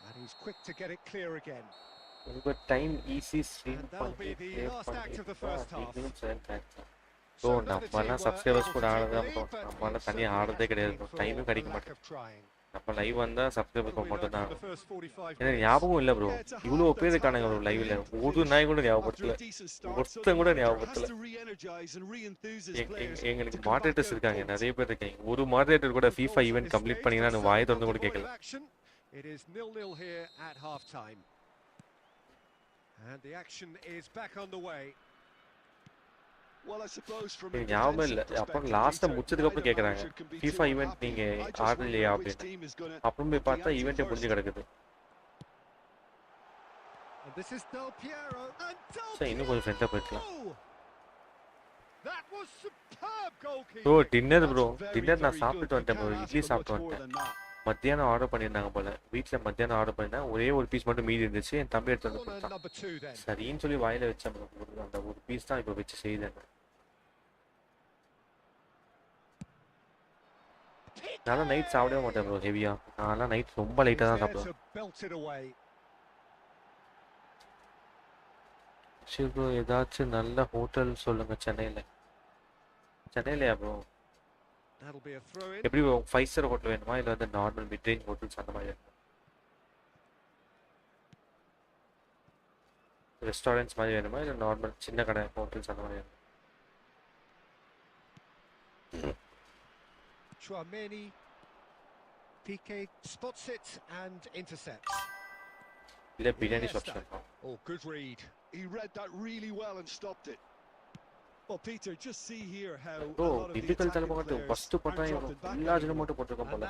And he's quick to get it clear again. உங்க time easy stream And that'll be the last act of the first half. So நம்மலாம் subscribers கூட ஆடுறதா இருக்கும் நம்மளால தனியாக ஆடுறதே கிடையாது டைமும் கிடைக்க மாட்டேங்குது நம்ம லைவ் வந்தால் சப்ஸ்கிரைபர் மட்டும் தான் எனக்கு ஞாபகம் இல்லை ப்ரோ இவ்வளோ பேர் இருக்கானுங்க ப்ரோ லைவ்ல ஒரு நாய் கூட ஞாபகப்படுத்தல ஒருத்தன் கூட ஞாபகப்படுத்தல எங்களுக்கு மாடரேட்டர்ஸ் இருக்காங்க நிறைய பேர் இருக்காங்க ஒரு மாடரேட்டர் கூட FIFA ஈவென்ட் கம்ப்ளீட் பண்ணிங்கன்னா நான் வாயை திறந்து கூட கேட்கல It is 0-0 here at half time. And the action is back on the way. Well, I suppose from எனக்கு ஞாபகம் இல்லை அப்புறம் லாஸ்ட்டாக முடிச்சதுக்கு அப்புறம் கேட்குறாங்க FIFA ஈவெண்ட் நீங்கள் ஆடலையா அப்படின்னு அப்புறம் போய் பார்த்தா ஈவெண்ட்டே முடிஞ்சு கிடக்குது And this is Del Piero and Del சரி இன்னும் கொஞ்சம் ஃப்ரெண்டாக போயிடலாம் That was superb goalkeeping. Bro dinner bro dinner நான் சாப்பிட்டுட்டு வந்துட்டேன் ப்ரோ இட்லி சாப்பிட்டு வந்துட்டேன் மத்தியானம் ஆர்டர் பண்ணியிருந்தாங்க போல வீட்டில் மத்தியானம் ஆர்டர் பண்ணியிருந்தேன் ஒரே ஒரு பீஸ் மட்டும் மீதி இருந்துச்சு என் தம்பி எடுத்து வந்து கொடுத்தான் சரின்னு சொல்லி வாயில வச்சேன் ப்ரோ அந்த ஒரு பீஸ் தான் இப்போ வச்சு செய்தேன் நான் நைட் சாப்பிடவே மாட்டேன் ப்ரோ ஹெவியா நான்லாம் நைட் ரொம்ப லைட்டாக தான் சாப்பிடுவேன் சரி ப்ரோ ஏதாச்சும் நல்ல ஹோட்டல் சொல்லுங்க சென்னையிலையா ப்ரோ எப்படி ப்ரோ 5-star ஹோட்டல் வேணுமா இல்லை வந்து நார்மல் மிட் ரேஞ்ச் ஹோட்டல்ஸ் அந்த மாதிரி வேணுமா ரெஸ்டாரண்ட்ஸ் மாதிரி வேணுமா இல்லை நார்மல் சின்ன கடை ஹோட்டல்ஸ் அந்த மாதிரி வேணுமா Chouameni, Piqué spots it and intercepts. இல்லை பிரியாணி ஷாப்ஸ் வேணுமா Oh, good read. He read that really well and stopped it. Well, Peter, just see here how bro typical தலைப்பக்கத்து ஃபர்ஸ்ட் போட்டாங்க எல்லா அஜினமோட்டோ போட்டுருக்கோம் போல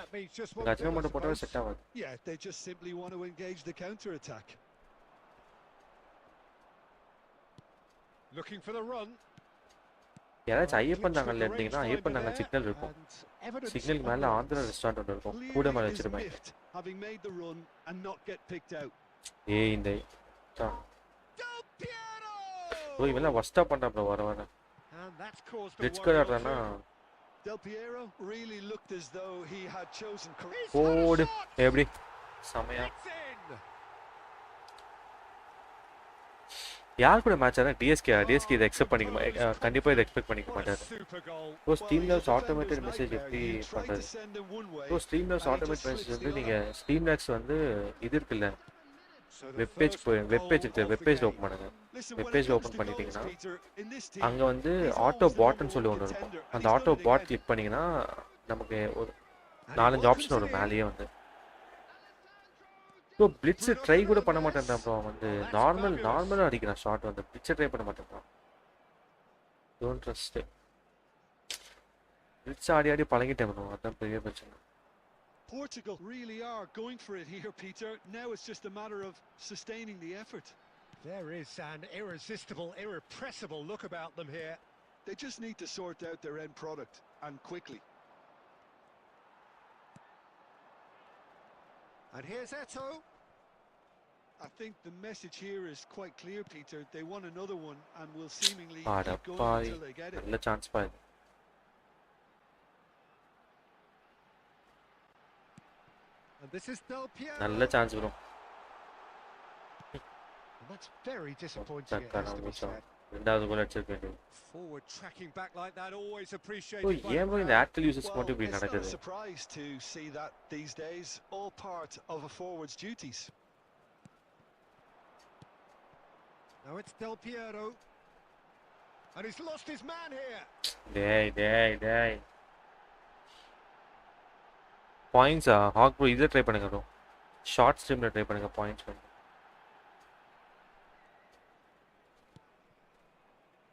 இந்த அஜினமோட்டோ போட்டாவே செட் ஆகாது Yeah, they just simply want to engage the counter attack. Looking for the run. யாராச்சும் ஐயப்பன் தாங்கல்ல இருந்தீங்கன்னா ஐயப்பன் தாங்க சிக்னல் இருக்கும் சிக்னலுக்கு மேலே ஆந்திரா ரெஸ்டாரண்ட் ஒன்று இருக்கும் கூட மேலே வச்சிருப்பாங்க ஏய் இந்த ப்ரோ இவெல்லாம் ஒஸ்டா பண்ணுறான் ப்ரோ வர வர ரிச் கார்டு ஆடுறான்னா ஓடு எப்படி செமையா யார் கூட மேட்ச் ஆனால் டிஎஸ்கே இதை எக்ஸெப்ட் பண்ணிக்க கண்டிப்பாக இதை எக்ஸ்பெக்ட் பண்ணிக்க மாட்டார் so stream labs automated message எப்படி பண்ணுறது so stream labs automated message வந்து நீங்கள் ஸ்ட்ரீம் லேப்ஸ் வந்து இது இருக்குல்ல வெப்பேஜ் இருக்குது வெப்பேஜில் ஓப்பன் பண்ணுங்கள் வெப்பேஜில் ஓப்பன் பண்ணிட்டீங்கன்னா அங்கே வந்து ஆட்டோ பாட்னு சொல்லி ஒன்று இருக்கும் அந்த ஆட்டோ பாட் கிளிக் பண்ணிங்கன்னா நமக்கு ஒரு 4-5 ஆப்ஷன் வரும் மேலேயே வந்து ஸோ பிளிட்ஸு ட்ரை கூட பண்ண மாட்டேன் ப்ரோ வந்து நார்மலாக அடிக்கிறான் ஷார்ட் வந்து பிளிட்ஸை ட்ரை பண்ண மாட்டேன் டோன்ட் ட்ரஸ்ட் பிளிட்ஸ் ஆடி பழகிட்டேன் ப்ரோ அதான் பெரிய பிரச்சனை Portugal really are going for it here, Peter. Now it's just a matter of sustaining the effort. There is an irresistible, irrepressible look about them here. They just need to sort out their end product, and quickly. And here's Eto. I think the message here is quite clear, Peter. They want another one and will seemingly keep going until they get it. நல்ல chance பாரு And this is Del Piero. நல்ல chance bro That's very disappointing, it has to be said. ரெண்டாவது கோல் அடிச்சிருக்க வேண்டியது. Forward tracking back like that, always so appreciated by the ஏன் bro இந்த crowd. Airtel users மட்டும் இப்படி It's not a நடக்குது? surprise to see that these days, all part of a forward's duties. Now it's Del Piero. And he's lost his man here. டேய் பாயிண்ட்ஸா hack bro இதை try பண்ணுங்க bro. Short ஸ்ட்ரீமில் try பண்ணுங்க points வந்து.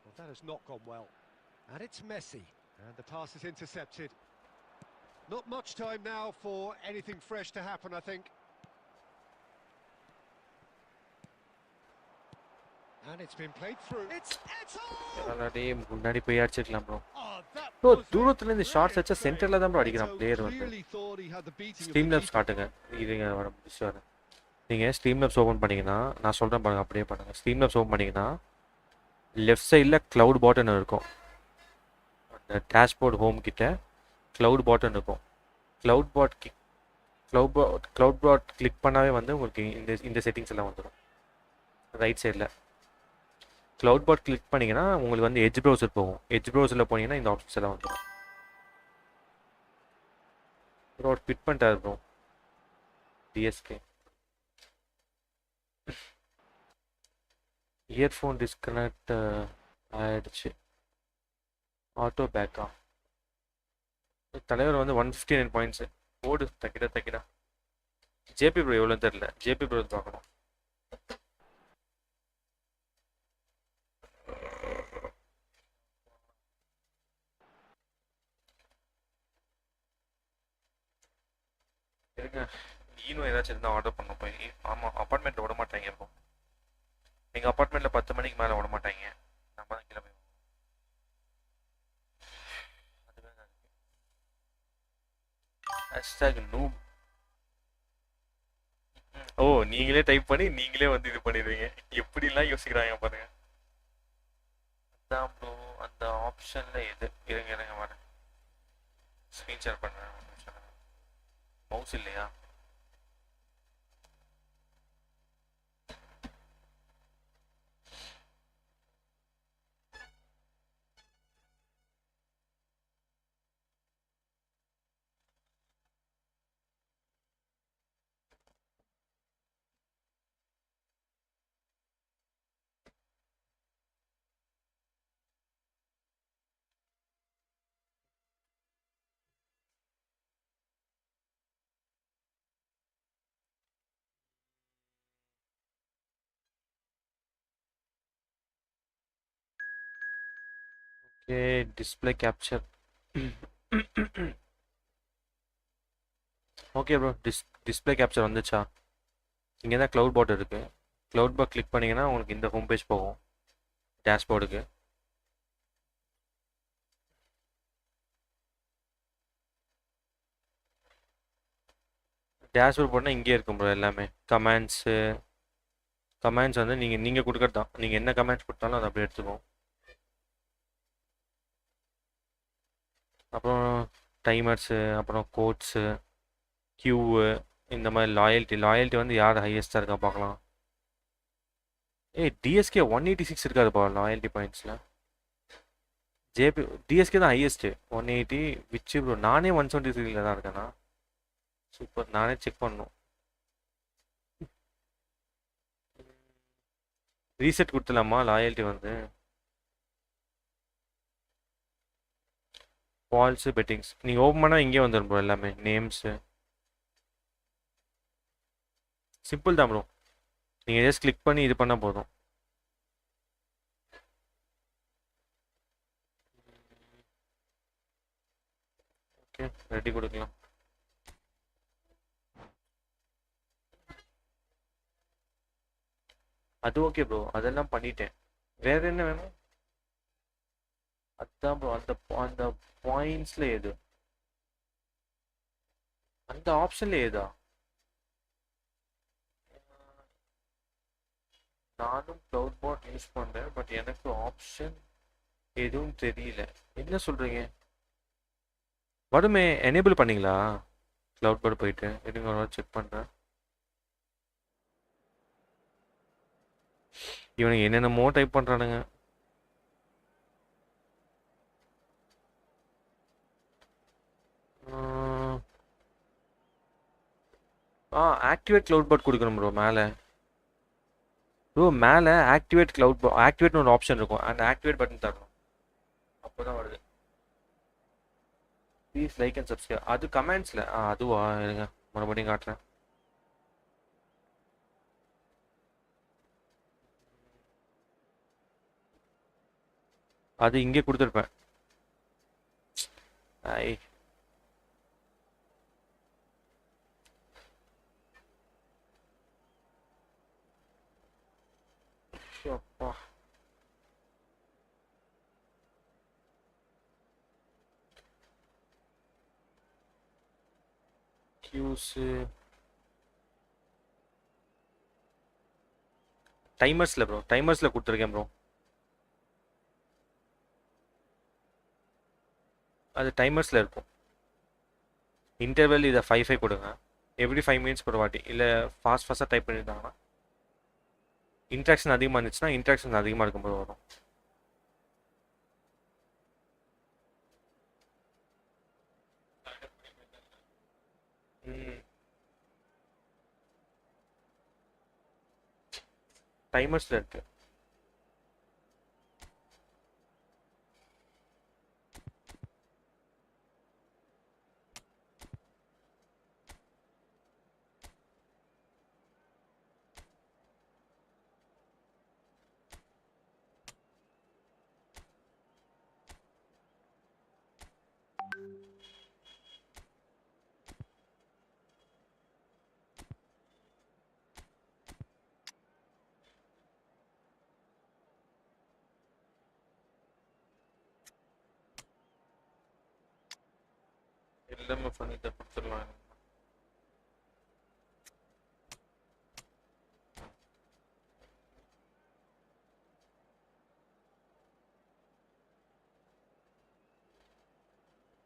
Well, that has not gone well. And it's Messi. And the pass is intercepted. Not much time now for anything fresh to happen, I think. And it's been played through. It's Eto'o! டேய் முன்னாடி போய் அடிச்சிருக்கலாம் bro. Oh, that bro was தூரத்துல இருந்து shorts அடிச்சா brilliant சென்டர்ல தான் bro அடிக்கிறான் Eto'o பிளேயர் வந்து. clearly thought he had the beating of the stream labs keeper. காட்டுங்க. இதுங்க வர முடிச்சு வரேன். நீங்கள் ஸ்ட்ரீம் லேப்ஸ் ஓப்பன் பண்ணிங்கன்னா நான் சொல்கிறேன் பாருங்க, அப்படியே பண்ணுங்கள். ஸ்ட்ரீம் லேப்ஸ் ஓப்பன் பண்ணிங்கன்னா லெஃப்ட் சைடில் க்ளவுட் பாட்டன் இருக்கும். அந்த டேஷ்போர்ட் ஹோம் கிட்ட க்ளவுட் பாட்டன் இருக்கும். க்ளவுட் பாட் கிளிக் பண்ணாவே வந்து உங்களுக்கு இந்த செட்டிங்ஸ் எல்லாம் வந்துடும். ரைட் சைடில் க்ளவுட் பாட் கிளிக் பண்ணிங்கன்னா உங்களுக்கு வந்து எட்ஜ் ப்ரௌசர் போகும். எட்ஜ் ப்ரௌசரில் போனீங்கன்னா இந்த ஆப்ஷன்ஸ் எல்லாம் வந்துடும். ப்ரோ பிட் பண்ணிட்டாரு ப்ரோ டிஎஸ்கே. இயர்ஃபோன் டிஸ்கனெக்ட் ஆயிடுச்சு. ஆட்டோ பேக்கா தலைவர் வந்து 159 பாயிண்ட்ஸு. ஓடு தக்கிடா. ஜேபி ப்ரோ எவ்வளோன்னு தெரில. ஜேபி ப்ரோ பார்க்கணும். இருங்க, ஈனும் ஏதாச்சும் இருந்தால் ஆர்டர் பண்ண போய். ஆமாம், அப்பார்ட்மெண்ட்டில் விட மாட்டாங்க. இப்போ எங்கள் அப்பார்ட்மெண்ட்டில் 10 மணிக்கு மேலே விட மாட்டாங்க. நம்ம தான் கிளம்பி #noob. ஓ நீங்களே டைப் பண்ணி நீங்களே வந்து இது பண்ணிடுவீங்க. எப்படிலாம் யோசிக்கிறாங்க பாருங்க. அதான் ப்ரோ அந்த ஆப்ஷனில் எது இருங்க வரேன். ஸ்க்ரீன் ஷேர் பண்ணுறேன். மவுஸ் இல்லையா? Okay, display capture. Okay bro, display capture வந்துச்சா? இங்கே தான் க்ளவுட் பாட் இருக்குது. க்ளவுட் பாட் கிளிக் பண்ணிங்கன்னா உங்களுக்கு இந்த ஹோம் பேஜ் போகும் டேஷ்போர்டுக்கு. டேஷ்போர்ட் போனால் இங்கே இருக்கும் ப்ரோ எல்லாமே. கமெண்ட்ஸ் வந்து நீங்கள் கொடுக்குறது தான். நீங்கள் என்ன கமெண்ட்ஸ் கொடுத்தாலும் அதை அப்படியே எடுத்துக்கும். அப்புறம் டைமர்ஸு, அப்புறம் கோட்ஸு, கியூவு, இந்த மாதிரி லாயல்ட்டி வந்து யார் ஹையஸ்ட்டாக இருக்கா பார்க்கலாம். டிஎஸ்கே 186 இருக்காதுப்பா லாயல்ட்டி பாயிண்ட்ஸில். டிஎஸ்கே தான் ஹையஸ்ட்டு 180. விச்சு ப்ரோ நானே 173 தான் இருக்கேண்ணா. சூப்பர், நானே செக் பண்ணணும். ரீசெட் கொடுத்துலாமா லாயல்ட்டி வந்து? ஃபால்ஸு பெட்டிங்ஸ் நீங்கள் ஓப்பன் பண்ணால் இங்கே வந்துடும் ப்ரோ எல்லாமே. நேம்ஸு சிம்பிள் தான் ப்ரோ. நீங்கள் ஜஸ்ட் கிளிக் பண்ணி இது பண்ணால் போதும். ஓகே, ரெடி கொடுக்கலாம். அது ஓகே ப்ரோ, அதெல்லாம் பண்ணிட்டேன். வேறு என்ன வேணும்? அதான் ப்ரோ அந்த பாயிண்ட்ஸில் எது? அந்த ஆப்ஷனில் ஏதா? நானும் க்ளவுட் பாட் யூஸ் பண்ணுறேன், பட் எனக்கு ஆப்ஷன் எதுவும் தெரியல. என்ன சொல்கிறீங்க? வருமே, எனேபிள் பண்ணிங்களா க்ளவுட் பாட்? போயிட்டு இருங்க ஒரு செக் பண்ணுறேன். இவனுக்கு என்னென்னமோ டைப் பண்ணுறானுங்க. ஆக்டிவேட் க்ளவுட் பட் கொடுக்கணும் ப்ரோ மேலே. ப்ரோ மேலே ஆக்டிவேட் க்ளவுட் ஆக்டிவேட்னு ஒரு ஆப்ஷன் இருக்கும். அந்த ஆக்டிவேட் பட்டன் தரணும், அப்போ தான் வருது. Please like and subscribe. அது கமெண்ட்ஸில் அதுவா இருங்க மறுபடியும் காட்டுறேன். அது இங்கே கொடுத்துருப்பேன். ஐ அப்பா கியூஸு டைமர்ஸில் ப்ரோ, டைமர்ஸில் கொடுத்துருக்கேன் ப்ரோ. அது டைமர்ஸில் இருக்கும். இன்டர்வெல் இதை 5 கொடுங்க. எவ்ரி 5 மினிட்ஸ் ஒரு வாட்டி. இல்லை ஃபாஸ்ட்டாக டைப் பண்ணியிருந்தாங்கன்னா இன்ட்ராக்ஷன் அதிகமாக இருந்துச்சுன்னா இன்ட்ராக்ஷன் அதிகமாக இருக்கும்போது வரும். டைமர்ஸில் இருக்கு. எல்லாமே பண்ணிட்டு கொடுத்துடலாம்.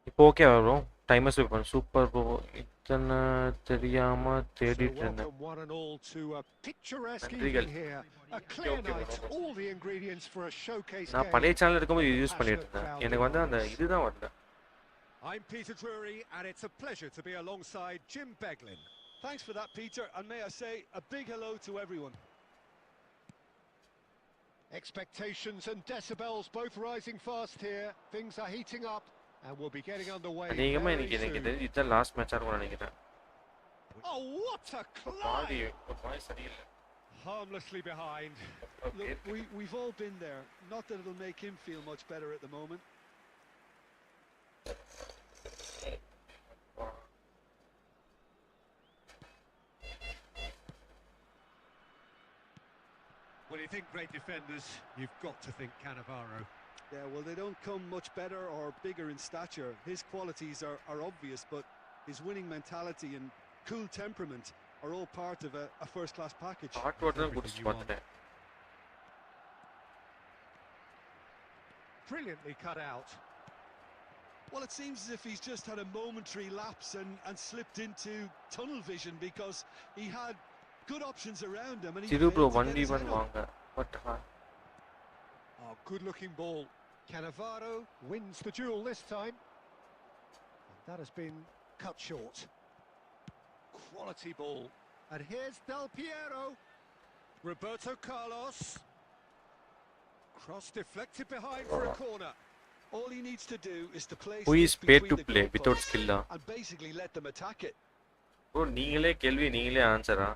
இப்போ ஓகே வரும். டைமர்ஸ் பண்ண சூப்பர் ப்ரோ. இத்தனை தெரியாம தேடிட்டு இருந்தேன். நான் பழைய சேனல் இருக்கும்போது யூஸ் பண்ணிட்டு இருந்தேன். எனக்கு வந்து அந்த இதுதான் வரல. I'm Peter Drury, and it's a pleasure to be alongside Jim Beglin. Thanks for that, Peter, and may I say a big hello to everyone. Expectations and decibels both rising fast here. Things are heating up, and we'll be getting underway அநேகமாக very எனக்கு soon. இதுதான் last மேட்சாக இருக்கும்னு நினைக்கிறேன். Oh, what a climb! சரியில்லை. Harmlessly behind. Look, we've all been there. Not that it'll make him feel much better at the moment. When you think great defenders, you've got to think Cannavaro. Yeah, well, they don't come much better or bigger in stature. His qualities are obvious, but his winning mentality and cool temperament are all part of a first-class package. Hot water குடிச்சு பார்த்துட்டேன். Brilliantly cut out. Well, it seems as if he's just had a momentary lapse and slipped into tunnel vision because he had good options around him and he Chiru bro failed to get his 1v1 head up. வாங்க. What Oh, good-looking ball. Cannavaro wins the duel this time. That has been cut short. Quality ball. And here's Del Piero. Roberto Carlos. Cross deflected behind for a corner. All he needs to do is to place Who this is paid between to the play without goalposts skill? and basically let them attack it. bro நீங்களே கேள்வி நீங்களே ஆன்சரா?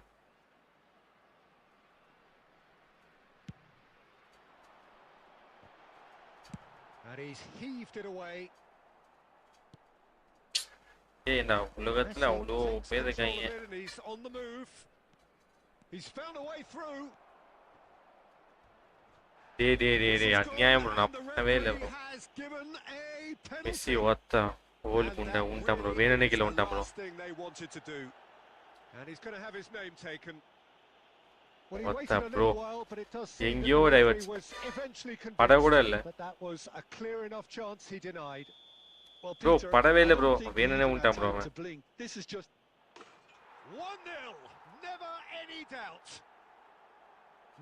And he's heaved it away. ஏய் நான் உலகத்துல அவ்வளோ பேர் இருக்காங்க. And he's on the move. He's found a way through. டேய் அநியாயம் bro. நான் பண்ணவே இல்லை bro. மெஸ்ஸி ஒத்த கோல் உண்டா bro. வேணுனே கீழ உண்டா bro. And he's going to have his name taken. ஒத்த bro. எங்கயோ டைவர்ட். பட கூட இல்ல. But that was a clear enough chance he denied. Well, bro Peter, படவே இல்ல I bro. don't think we வேணுனே even உண்டா had bro. time to blink. This is just 1-0. Never any doubt.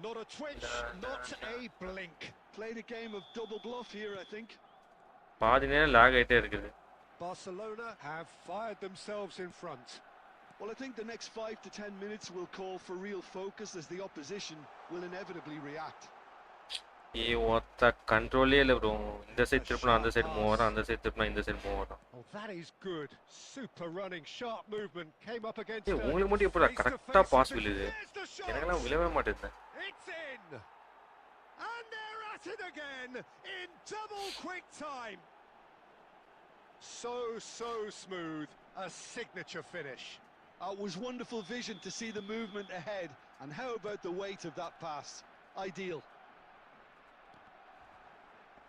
Not a twitch, not a blink. played a game of double bluff here, I think. பாதி நேரம் lock ஆயிட்டே இருக்குது. Barcelona have fired themselves in front. Well, I think the next 5 to 10 minutes will call for real focus as the opposition will inevitably react. ஒத்த கண்ட்ரோலே இல்லை bro. இந்த side திருப்பினா அந்த side move வரும், அந்த சைடு திருப்பினா இந்த சைடு மூவ் வரும். Oh, that is good. Super running, sharp movement. Came up against உங்களுக்கு மட்டும் எப்படா கரெக்டா பாஸ் விழுது? எனக்கெல்லாம் விழவே மாட்டேங்குது. It's in. And they're at it again in double quick time. So smooth. A signature finish. It was wonderful vision to see the movement ahead, and how about the weight of that pass? Ideal.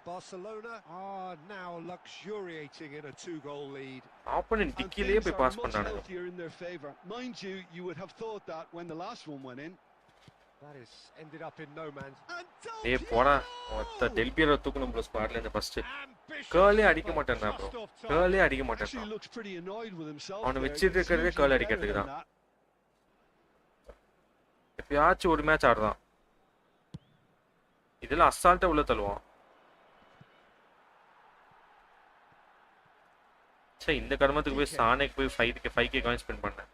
Barcelona are now luxuriating in a 2-goal lead. Opponent டிக்கிலே போய் pass பண்ணாங்க. In their favor. Mind you, you would have thought that when the last one went in. That is ended up in no man's. ஏய் போடா. ஒத்த del பியரோ தூக்குன plus ஸ்குவாட்ல இந்த first. கர்லே அடிக்க மாட்டானா bro. கர்லே அடிக்க மாட்டானா. அவனை வச்சிட்டு இருக்கறதே கர்ல் அடிக்கிறதுக்கு தான். எப்பயாச்சும் ஒரு மேட்ச் ஆடுறான். இதெல்லாம் அசால்ட்டா உள்ள தள்ளுவான். சே இந்த கர்மத்துக்கு போய் சானேக்கு போய் 5k காயின் ஸ்பெண்ட் பண்ணேன்.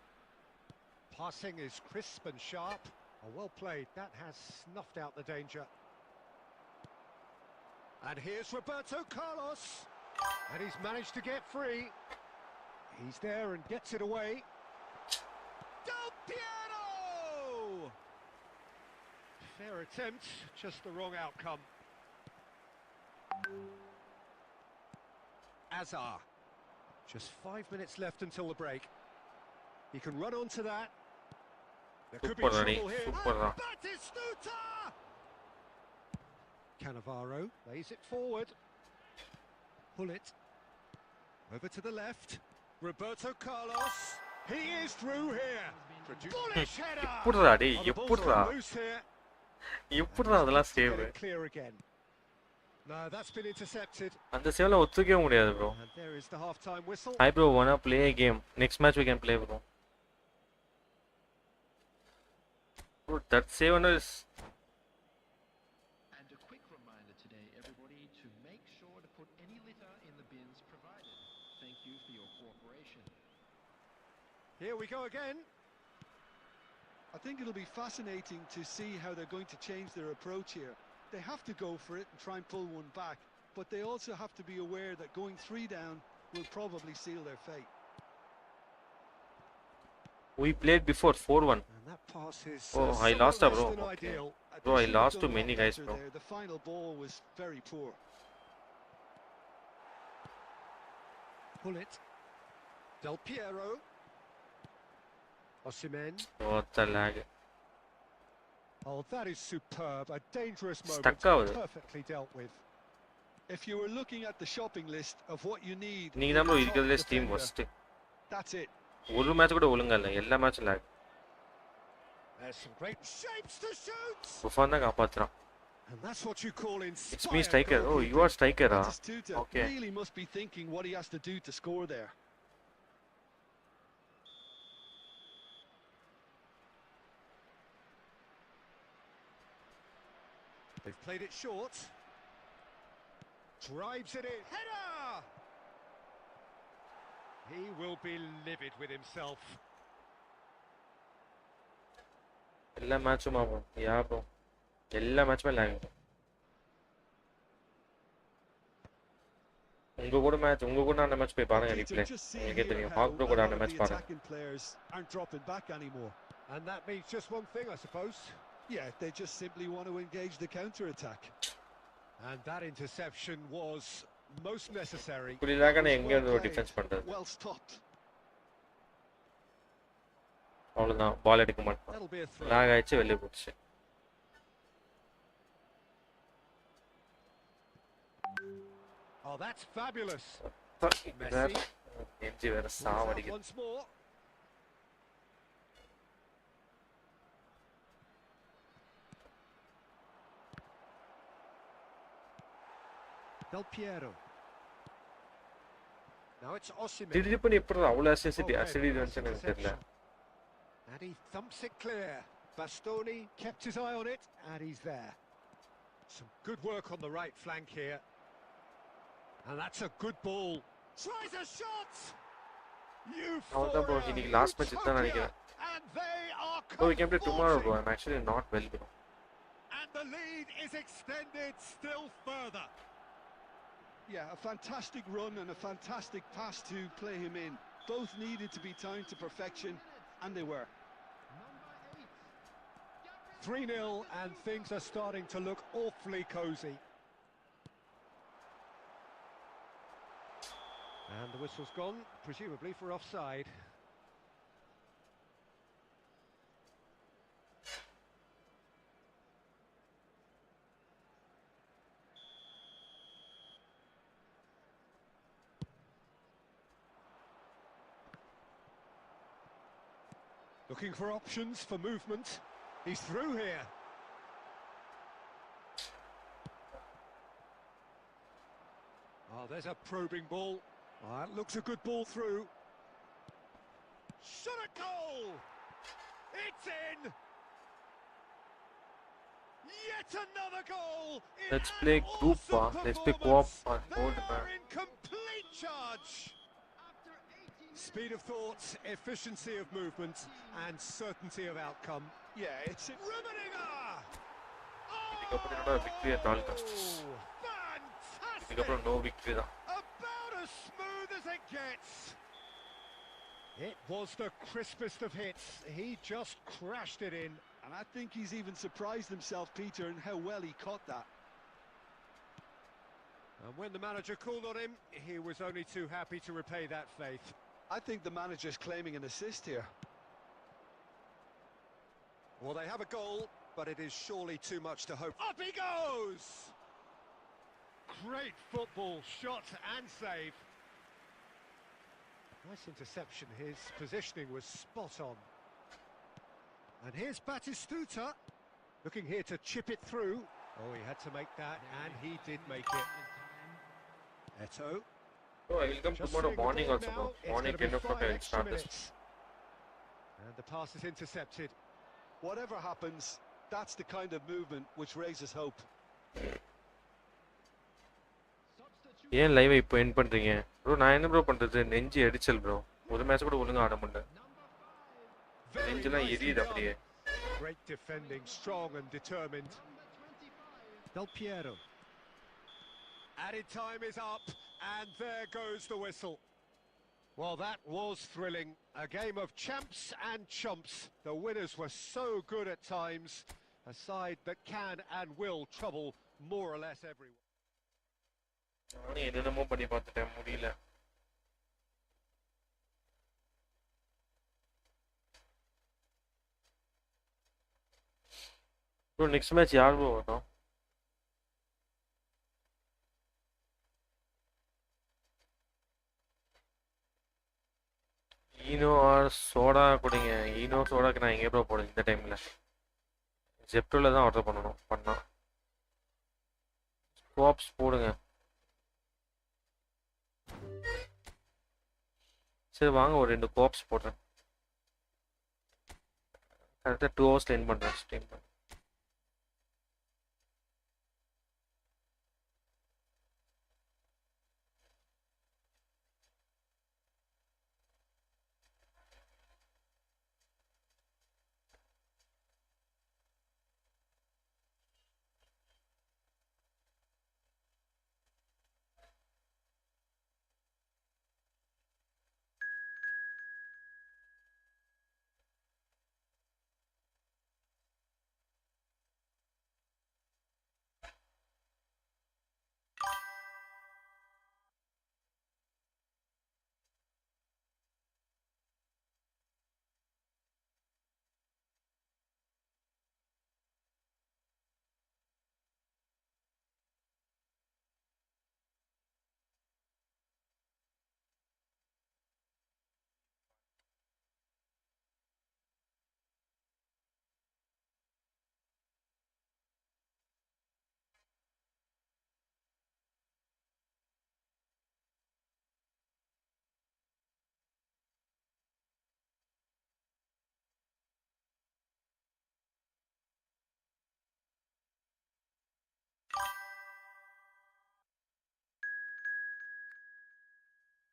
Passing is crisp and sharp. Oh, well played. That has snuffed out the danger. And here's Roberto Carlos. And he's managed to get free. He's there and gets it away. Del Piero! Fair attempt, just the wrong outcome. Azar. Just 5 minutes left until the break. He can run onto that. There could be trouble here. Batistuta! Cannavaro lays it forward. Pull it. Over to the left. Roberto Carlos. He is through here. Bullish header. எப்படிடா டேய் எப்படிடா? எப்படிடா அதெல்லாம் save? Clear again. No, that's been intercepted. அந்த சேவ்ல ஒத்துக்கவே முடியாது bro. And there is the half-time whistle. Hi bro, wanna play a game? Next match we can play bro. Bro, that save is. And a quick reminder today, everybody, to make sure to put any litter in the bins provided. Thank you for your cooperation. Here we go again. I think it'll be fascinating to see how they're going to change their approach here. They have to go for it and try and pull one back, but they also have to be aware that going 3 down will probably seal their fate. We played before 4-1. And that pass is Oh, I lost bro. Okay. Bro, I lost to many guys bro. The final ball was very poor. Pull it. Del Piero. Osimhen. What the lag. Oh, that is superb. A dangerous moment. Stuck out. Perfectly dealt with. If you were looking at the shopping list of what you need, நீ தான் bro இருக்கிறதுல team worst. That's it. ஒரு match கூட ஒழுங்கா இல்ல. எல்லா மேட்சும் lag. There's some great shapes to shoot. புஃபான் தான் காப்பாத்துறான். And that's what you call inspired. It's me striker. Oh, you are striker ah. Okay. Really must be thinking what he has to do to score there. They've played it short. Drives it in. Header! He will be livid with himself. எல்லா மேட்சும் ஆகும். யா bro. எல்லா மேட்சுமே lag. உங்க கூட அந்த match போய் பாருங்க replay. உங்களுக்கு தெரியும். ஹாக் ப்ரோ கூட அந்த மேட்ச் பாருங்க. And that means just one thing, I suppose. Yeah, they just simply want to engage the counter-attack. And that interception was most necessary. புரியலகானே எங்க இருந்து டிஃபென்ஸ் பண்றது? Well stopped. அவ்வளவுதான் பால் எடுக்க மாட்டான். லாக் ஆயிச்சு வெளிய போச்சு. Oh, that's fabulous. Messi. NG வேற சாவடிக்குது. Once more. Del Piero. Now it's Osimhen. திடீர்னு எப்பற அவ்வளவு அசிடி வந்துச்சு எனக்கு தெரியல. And he thumps it clear. Bastoni kept his eye on it and he's there. Some good work on the right flank here. And that's a good ball. Tries a shot. அவ்வளோதான் bro, இன்னைக்கு last match தான் நினைக்கிறேன். Bro, we can play tomorrow, bro. I'm actually not well, bro. And the lead is extended still further. Yeah, a fantastic run and a fantastic pass to play him in. Both needed to be timed to perfection, and they were. 3-0, and things are starting to look awfully cosy. And the whistle's gone, presumably for offside. Looking for options for movement. He's through here. Oh, there's a probing ball. Oh, that looks a good ball through. Shot a goal! It's in! Yet another goal! Let's play group, let's play co-op on board, man. They're in complete charge! Speed of thought, efficiency of movement, and certainty of outcome. Yeah, it's Rummenigge! இதுக்கப்புறம் victory at all costs. Fantastic! இதுக்கப்புறம் no victory தான். About as smooth as it gets. It was the crispest of hits. He just crashed it in. And I think he's even surprised himself, Peter, in how well he caught that. And when the manager called on him, he was only too happy to repay that faith. I think the manager's claiming an assist here. Well, they have a goal, but it is surely too much to hope. Up he goes! Great football, shot and save. Nice interception, his positioning was spot on. And here's Batistuta, looking here to chip it through. Oh, he had to make that, and he did make it. Eto'o. Bro, I will come tomorrow morning also, bro. Morning 10 o'clock I will start this. And the pass is intercepted. Whatever happens, that's the kind of movement which raises hope. ஏன் லைவை இப்போ end பண்ணுறீங்க bro? நான் என்ன bro பண்ணுறது? நெஞ்சு எரிச்சல் bro. ஒரு மேட்ச் கூட ஒழுங்காக ஆட முடியல. நெஞ்செல்லாம் எரியுது அப்படியே. Great defending, strong and determined. Del Piero. Added time is up, and there goes the whistle. Well, that was thrilling. A game of champs and chumps. The winners were so good at times. A side that can and will trouble more or less everyone. நானும் என்னென்னமோ பண்ணி பார்த்துட்டேன், முடியல. Bro next match யார் bro வரும்? Eno R soda கொடுங்க. Eno சோடாக்கு நான் எங்கே ப்ரோ போடுங்க இந்த டைமில்? ஜெப்டோவில் தான் ஆர்டர் பண்ணணும். பண்ணால் கோப்ஸ் போடுங்க. சரி வாங்க, ஒரு 2 கோப்ஸ் போடுறேன். கரெக்டாக 2 ஹவர்ஸில் எண்ட் பண்ணுறேன் stream.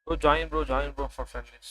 Bro, join bro for friendlies.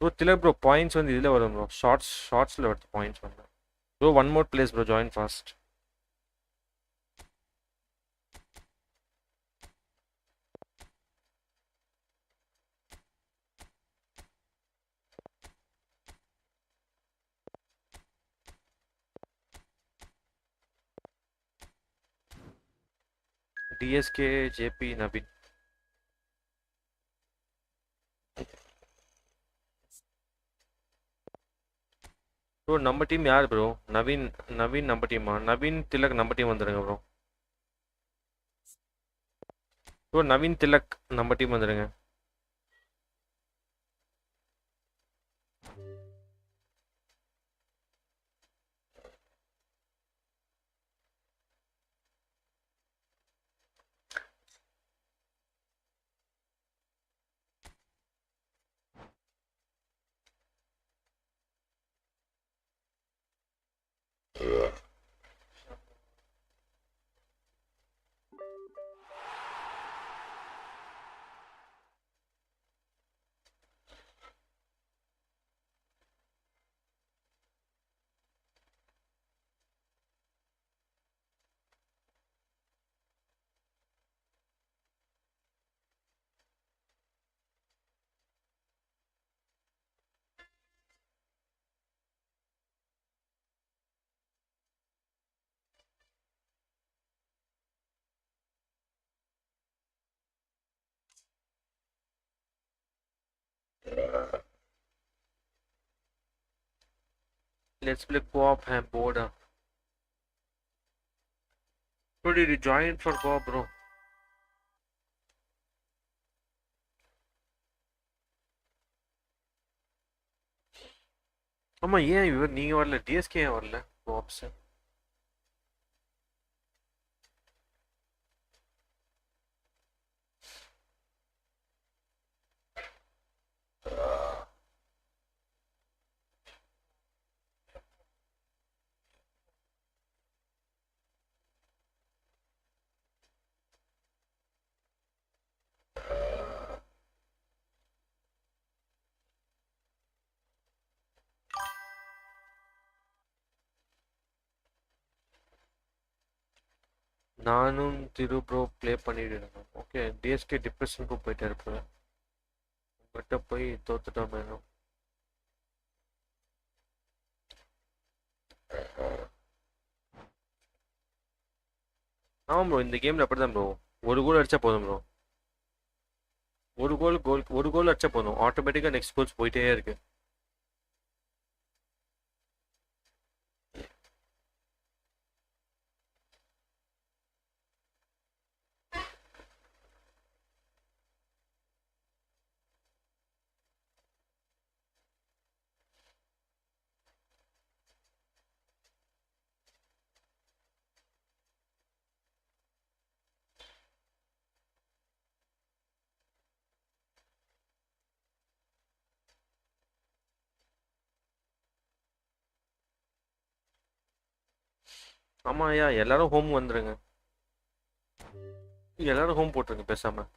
So Tilak bro points வந்து இதில் வரும் ப்ரோ, ஷார்ட்ஸில் வருது பாயிண்ட்ஸ் வந்து. Bro one more place bro, join fast. TSK JP Naveen. Bro நம்ம டீம் யார் ப்ரோ? நவீன் நவீன் நம்ம டீமா? நவீன் திலக் நம்ம டீம் வந்துடுங்க ப்ரோ. ப்ரோ நவீன் திலக் நம்ம டீம் வந்துடுங்க. Let's play co-op and board. Bro, did you join for co-op bro? ஆமா ஏன் இவர் நீங்க வரல? டிஎஸ்கே ஏன் வரல co-ops? நானும் திரு ப்ரோ ப்ளே பண்ணிட்டு. ஓகே டிஎஸ்கே டிப்ரெஷனுக்கு போயிட்டு இருப்பேன். பட்ட போய் தோத்துட்டோம் மேலும். ஆமா ப்ரோ இந்த கேம்ல அப்படிதான் ப்ரோ. ஒரு கோல் அடிச்சா போதும் ப்ரோ. ஒரு கோல் அடிச்சா போதும், ஆட்டோமேட்டிக்கா நெக்ஸ்ட் கோல்ஸ் போயிட்டே இருக்கு. ஆமா ஐயா எல்லாரும் ஹோம் வந்துருங்க. எல்லாரும் ஹோம் போட்டுருங்க பேசாம.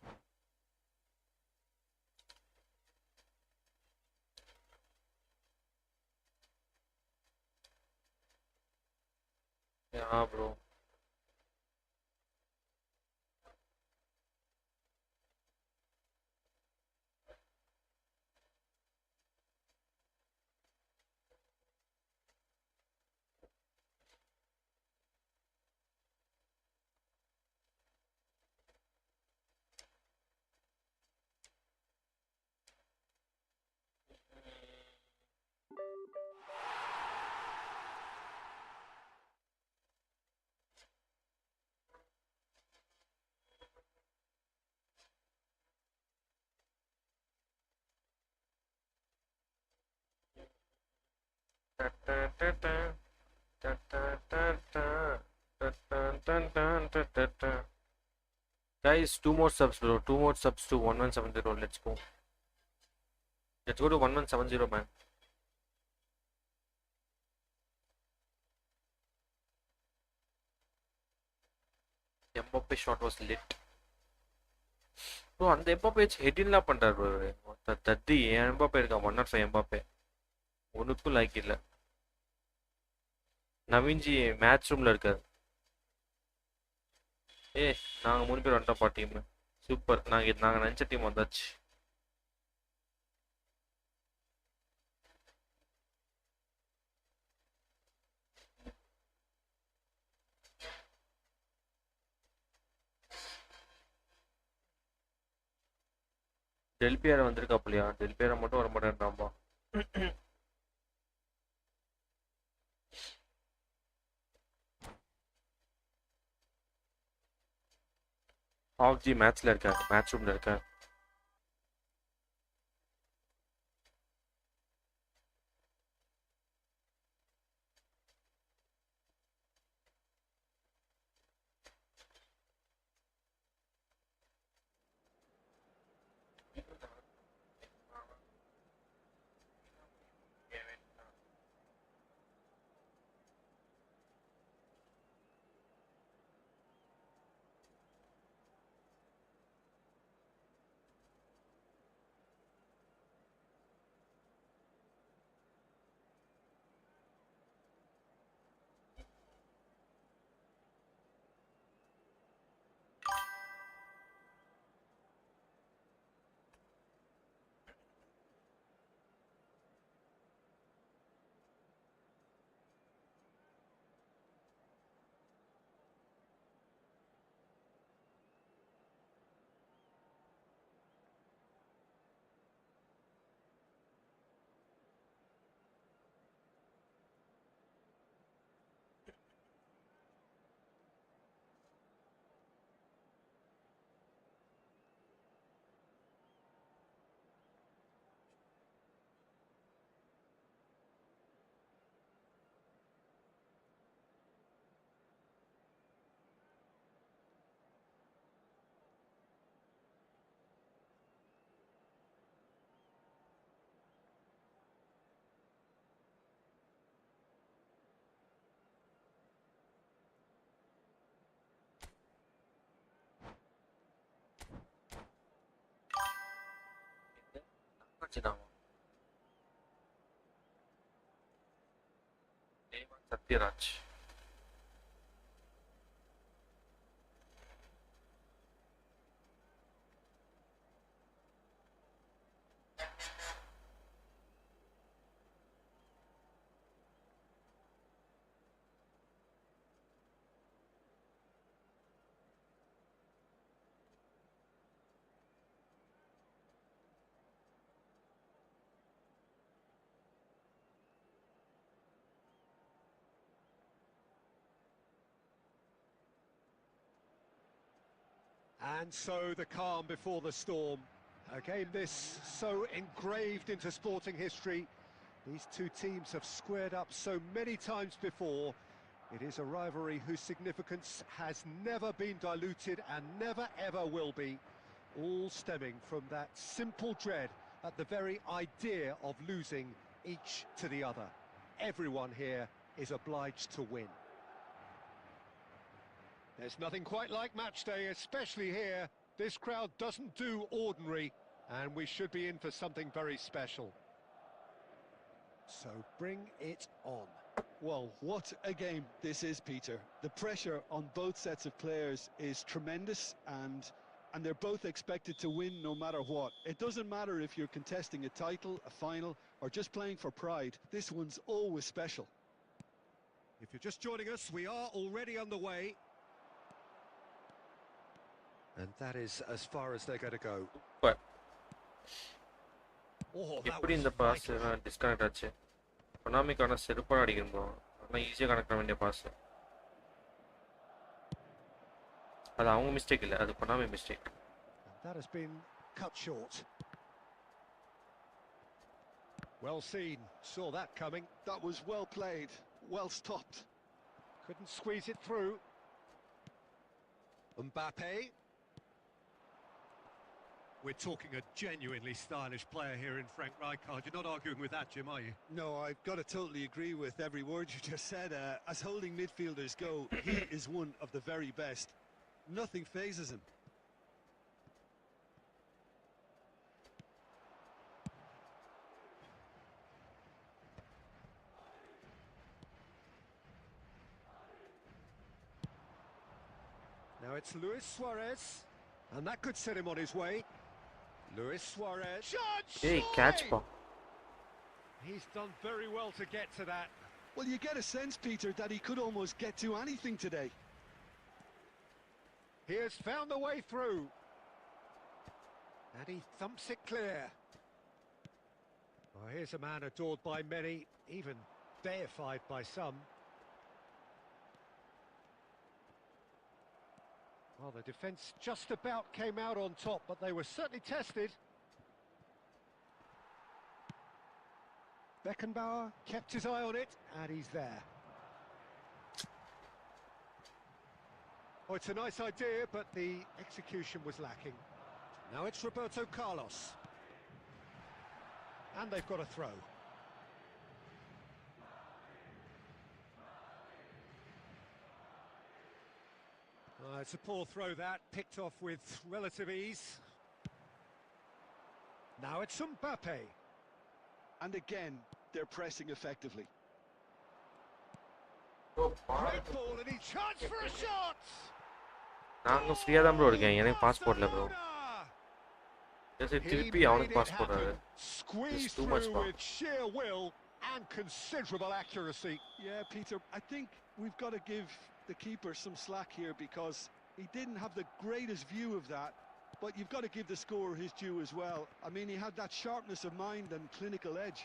Bro Guys, 2 more subs, bro. 2 more subs to 1170. Let's go. Let's go to 1170, man. Mbappe shot was lit. Bro அந்த எம்பாப்பே வச்சு ஹெட்டின்லாம் பண்ணுறாரு ப்ரோ. தத்தி என் எம்பாப்பே இருக்கான் 105 எம்பாப்பே. ஒன்றுக்கும் லைக் இல்லை. நவீன்ஜி மேட்ச் ரூமில் இருக்காரு. நாங்கள் 3 பேர் வந்துட்டோம்ப்பா டீம். சூப்பர். நாங்கள் நினச்ச டீம் வந்தாச்சு. டெல்பியாரை வந்திருக்காப்புலையா? டெல்பியாரை மட்டும் வர மாட்டேன்டாம்பா. ஹாக்ஜி மேட்ச்ல இருக்காரு, மேட்ச் ரூம்ல இருக்காரு. Sathyaraj And so the calm before the storm. A game this so engraved into sporting history. These two teams have squared up so many times before. It is a rivalry whose significance has never been diluted and never ever will be. All stemming from that simple dread at the very idea of losing each to the other. Everyone here is obliged to win. There's nothing quite like match day, especially here. This crowd doesn't do ordinary, and we should be in for something very special. So bring it on. Well, what a game this is, Peter. The pressure on both sets of players is tremendous, and they're both expected to win no matter what. It doesn't matter if you're contesting a title, a final, or just playing for pride. This one's always special. If you're just joining us, we are already underway. And that is as far as they're going to go. But எப்படி இந்த pass disconnect ஆச்சு? கொனாமிக்கான செருப்பாக அடிக்கணும். ஆனால் ஈஸியாக connect பண்ண வேண்டிய pass. அது அவங்க மிஸ்டேக் இல்லை, அது Konami mistake. That has been cut short. Well seen, saw that coming. That was well played, well stopped. Couldn't squeeze it through. Mbappe. We're talking a genuinely stylish player here in Frank Rijkaard. You're not arguing with that, Jim, are you? No, I've got to totally agree with every word you just said. As holding midfielders go, he is one of the very best. Nothing phases him. Now it's Luis Suarez, and that could set him on his way. Luis Suarez. Hey, catch ball. He's done very well to get to that. Well, you get a sense, Peter, that he could almost get to anything today. He has found the way through. And he thumps it clear. Well, here's a man adored by many, even deified by some. Well, the defence just about came out on top, but they were certainly tested. Beckenbauer kept his eye on it, and he's there. Oh, it's a nice idea, but the execution was lacking. Now it's Roberto Carlos. And they've got a throw. It's a poor throw that, picked off with relative ease. Now it's Mbappe. And again, they're pressing effectively. Great ball, and he charged for a shot! நாங்க ஃப்ரீயா தான் bro இருக்கேன் எனக்கு pass போடல bro திருப்பி அவனுக்கு pass போடுறாரு Squeezed through with sheer will and considerable accuracy. Yeah, Peter, I think we've got to give the keeper some slack here because he didn't have the greatest view of that, but you've got to give the scorer his due as well. I mean, he had that sharpness of mind and clinical edge.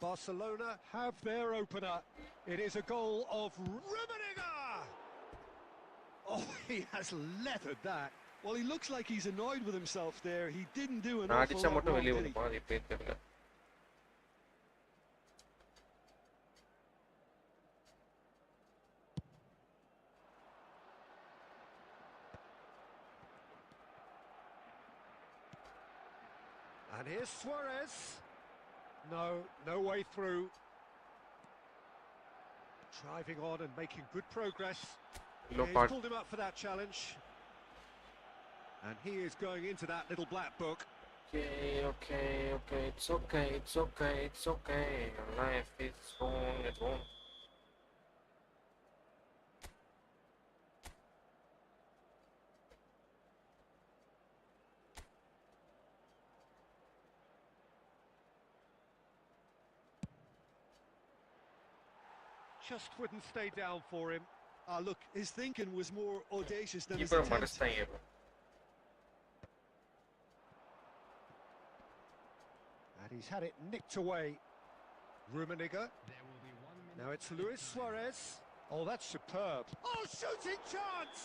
Barcelona have their opener. It is a goal of Rummenigge! Oh, he has leathered that. Well, he looks like he's annoyed with himself there. He didn't do an நான் awful அடிச்சா lot மட்டும் wrong, வெளியே did வந்து he? பாதி பேர் தெரியல And here's Suarez. No way through. Driving on and making good progress. Low He's part. pulled him up for that challenge. And he is going into that little black book. okay it's okay life is wrong at home Just wouldn't stay down for him. Look, his thinking was more audacious than his keeper attempt. மறந்துட்டாங்க bro And he's had it nicked away. Rummenigge. There will be 1 minute. Now it's Luis Suarez. Oh, that's superb. Oh, shooting chance!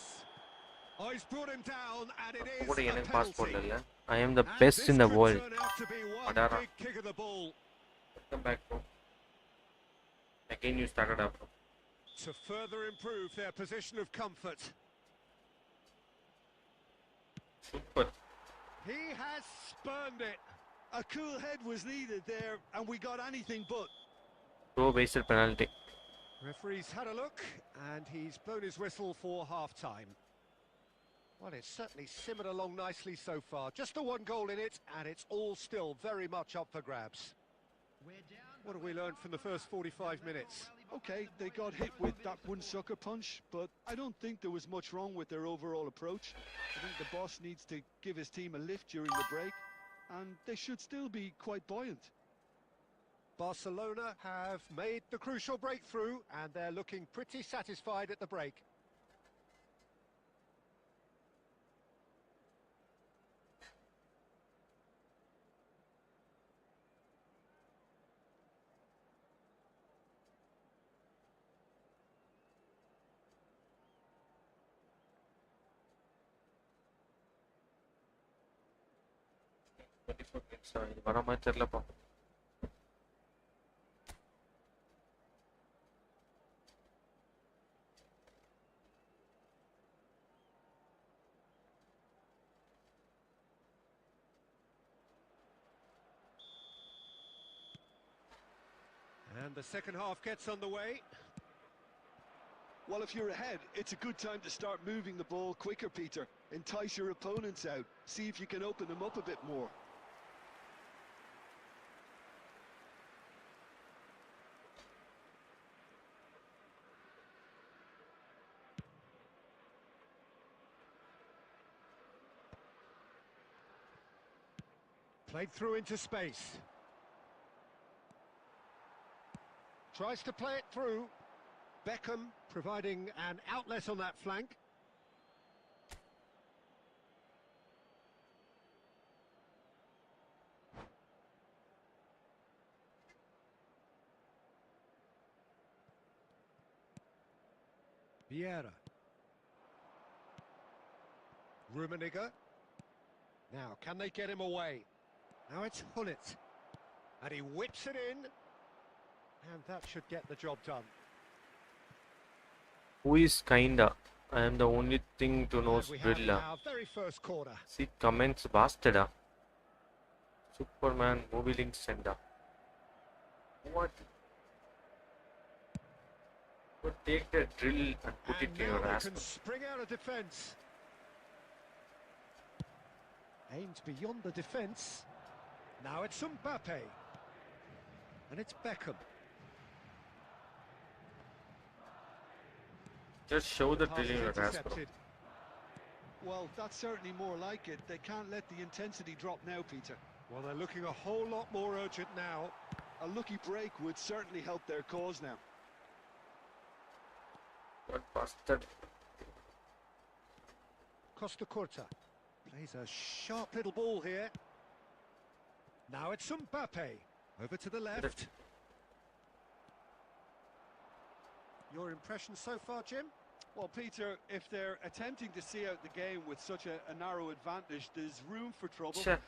Oh, he's brought him down, and it is கூட a எனக்கு pass penalty. போடல I am the And best this in the could world turn out to be one Madara. big kick of the ball. come back bro again you started up bro. To further improve their position of comfort. super He has spurned it. A cool head was needed there, and we got anything but. bro wasted penalty Referee's had a look, and he's blown his whistle for half-time. Well, it's certainly simmered along nicely so far. Just the one goal in it, and it's all still very much up for grabs. We're down. What have we learned from the first 45 minutes? Okay, they got hit with that one sucker punch, but I don't think there was much wrong with their overall approach. I think the boss needs to give his team a lift during the break, and they should still be quite buoyant. Barcelona have made the crucial breakthrough, and they're looking pretty satisfied at the break. இது வர மாதிரி தெரியலப்பா And the second half gets underway. Well, if you're ahead, it's a good time to start moving the ball quicker, Peter. Entice your opponents out. See if you can open them up a bit more. Played through into space. Tries to play it through. Beckham providing an outlet on that flank. Vieira. Rummenigge. Now, can they get him away? Now it's Hullet. And he whips it in. And that should get the job done. Who is kinda? I am the only thing to know And we have Drilla. our very first corner. See comments bastard. Superman movie link sender. What? But take the drill and put And it in now your they ass. can spring out of defence. Aimed beyond the defence. Now it's Mbappe. And it's Beckham. Just show the Pass drill in is your ass, bro. intercepted. Well, that's certainly more like it. They can't let the intensity drop now, Peter. Well, they're looking a whole lot more urgent now. A lucky break would certainly help their cause now. What bastard? Costa Curta plays a sharp little ball here. Now it's Mbappe. Over to the left. Your impression so far, Jim? Well, Peter, if they're attempting to see out the game with such a narrow advantage, there's room for trouble. Sure.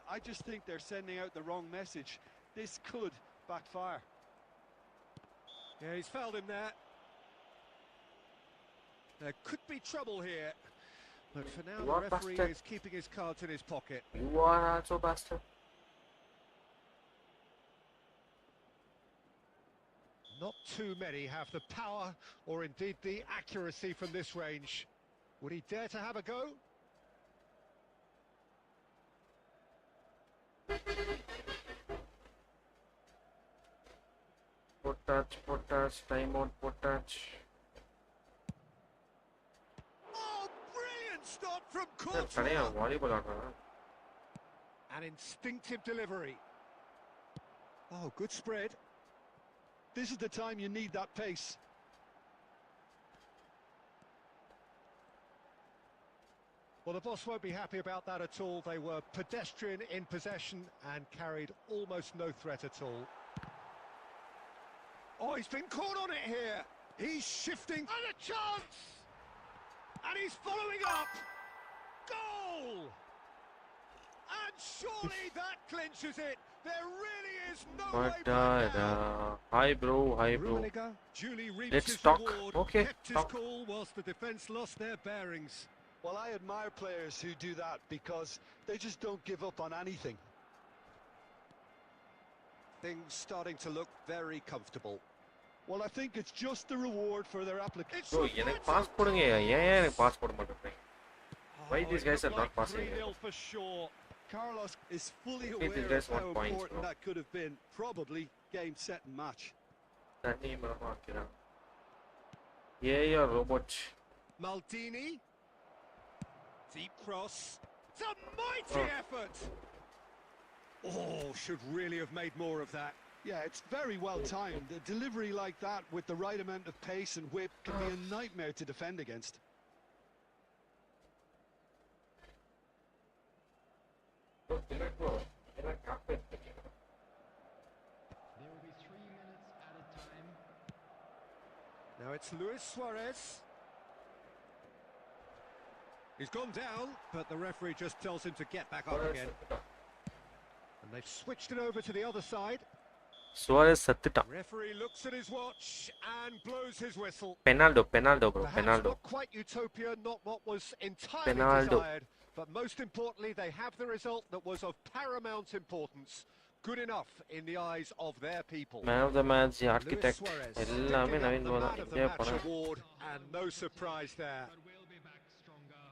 I just think they're sending out the wrong message. This could backfire. Yeah, he's fouled him there. There could be trouble here. But for now, You the are referee bastard. is keeping his cards in his pocket. You are also bastard. Not too many have the power or indeed the accuracy from this range. Would he dare to have a go? Put touch, time out, put touch. Oh, brilliant stop from Taniya Courtois! volleyball ஆடுறான். An instinctive delivery. Oh, good spread. This is the time you need that pace. Well, the boss won't be happy about that at all. They were pedestrian in possession and carried almost no threat at all. Oh, he's been caught on it here. He's shifting. And a chance! And he's following up. Goal! And surely that clinches it. There really is no way But back now. hi bro, hi bro. Rummenigge duly reaps Let's his talk. reward. Okay, Kept his talk. cool whilst the defence lost their bearings. Well, I admire players who do that because they just don't give up on anything. Things starting to look very comfortable. Well, I think it's just the reward for their application. It's Bro, a எனக்கு right pass போடுங்க. ஏன் எனக்கு pass போட மாட்டேங்கிறீங்க? Why Oh, these it guys are looked not like passing? 3-0 for sure. Carlos is fully Hey, these aware guys of how want points, important bro. that could have been. Probably game, set and match. தண்ணி மரமா ஆக்கிறான். Yeah, robot. Maldini. Deep cross. It's a mighty effort. Oh, should really have made more of that. Yeah, it's very well timed. A delivery like that with the right amount of pace and whip can be a nightmare to defend against. There will be 3 minutes added time. Now it's Luis Suarez. He's gone down, but the referee just tells him to get back up again. And they've switched it over to the other side. Suarez சத்துட்டான். Referee looks at his watch and blows his whistle. Penaldo bro, Perhaps Penaldo. not quite utopia, not what was entirely Penaldo. desired, but most importantly, they have the result that was of paramount importance. Good enough in the eyes of their people. Man of the match, Luis architect, Suarez எல்லாமே picking up Naveen the போல man of the India match போனா. award, and no surprise there. But we'll be back stronger.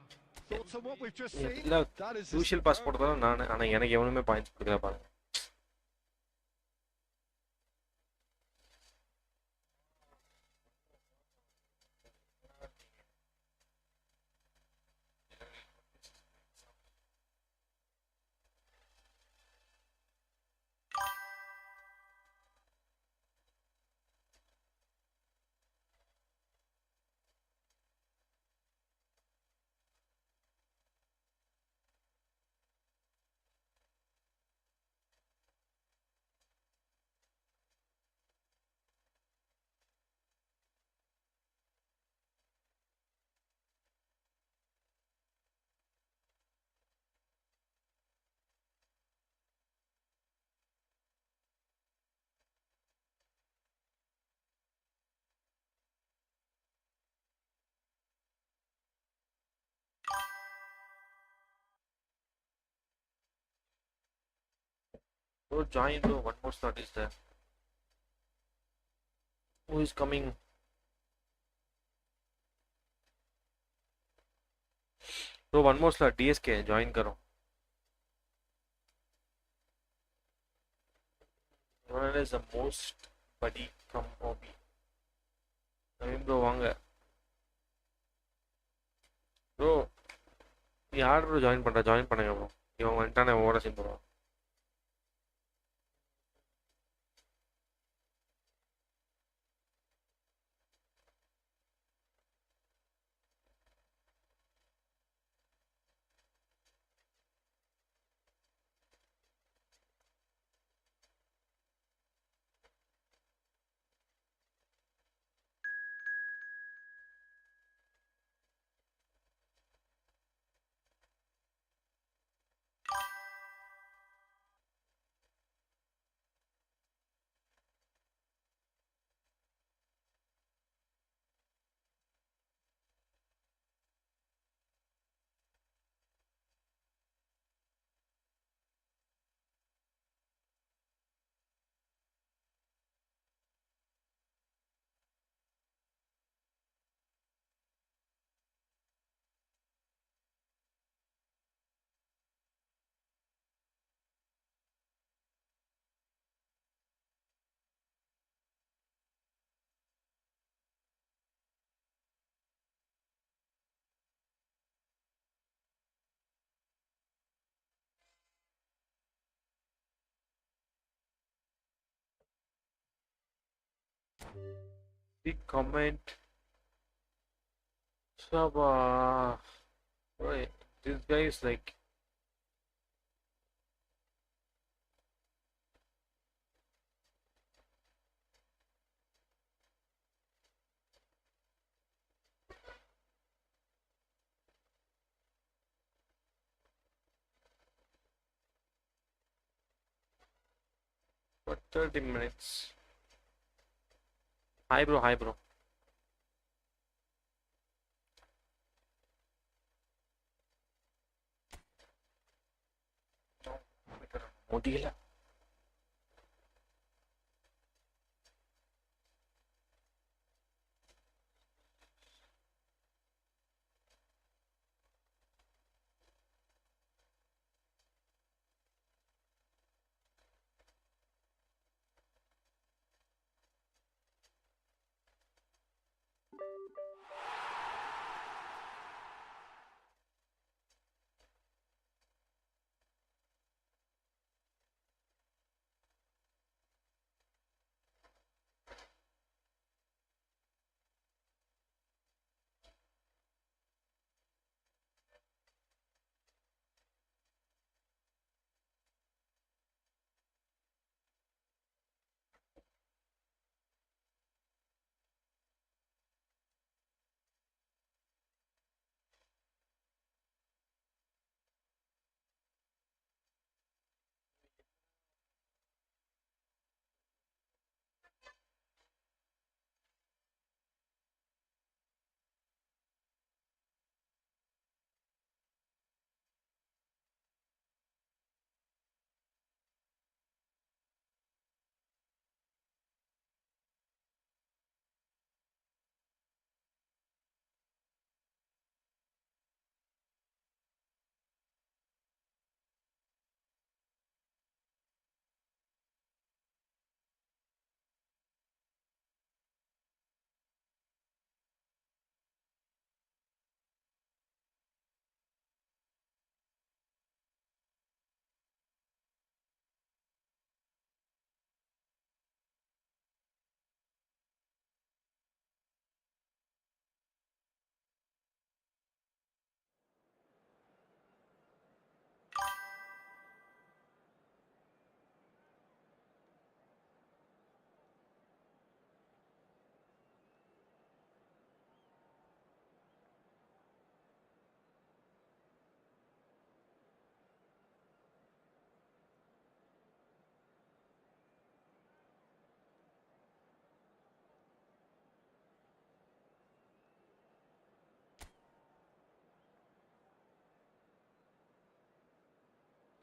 Thoughts on what we've just seen? இல்ல That is crucial pass போட்டதால நான் ஆனா எனக்கு எவனுமே points கொடுக்கல பாருங்க. Bro, join bro. One more slot is there. Who is coming? Bro, one more slot. DSK, join करो. One is the most buddy from OB. Naveen bro வாங்க. Bro, யார் bro join பண்றா? Join பண்ணுங்க bro. இவன் வந்துட்டானே ஓட scene bro. Big comment. Shaba. Right. This guy is like. For 30 minutes. Hi bro, hi bro. முடியல.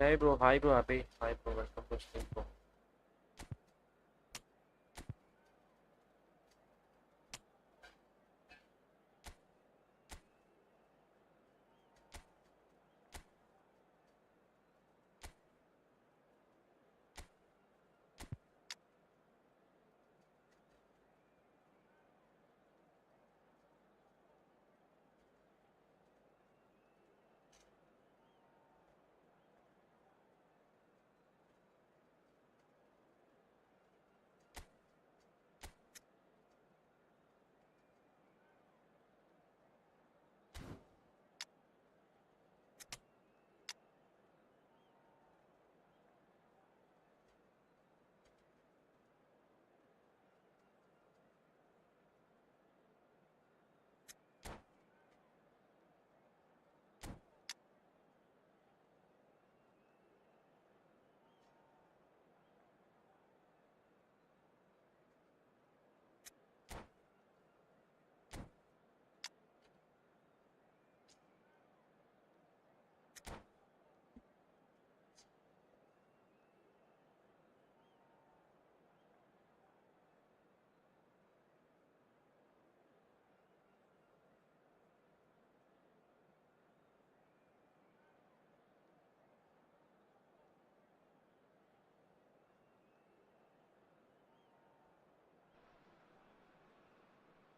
Hi bro, Abhi. Hi bro, welcome to stream bro.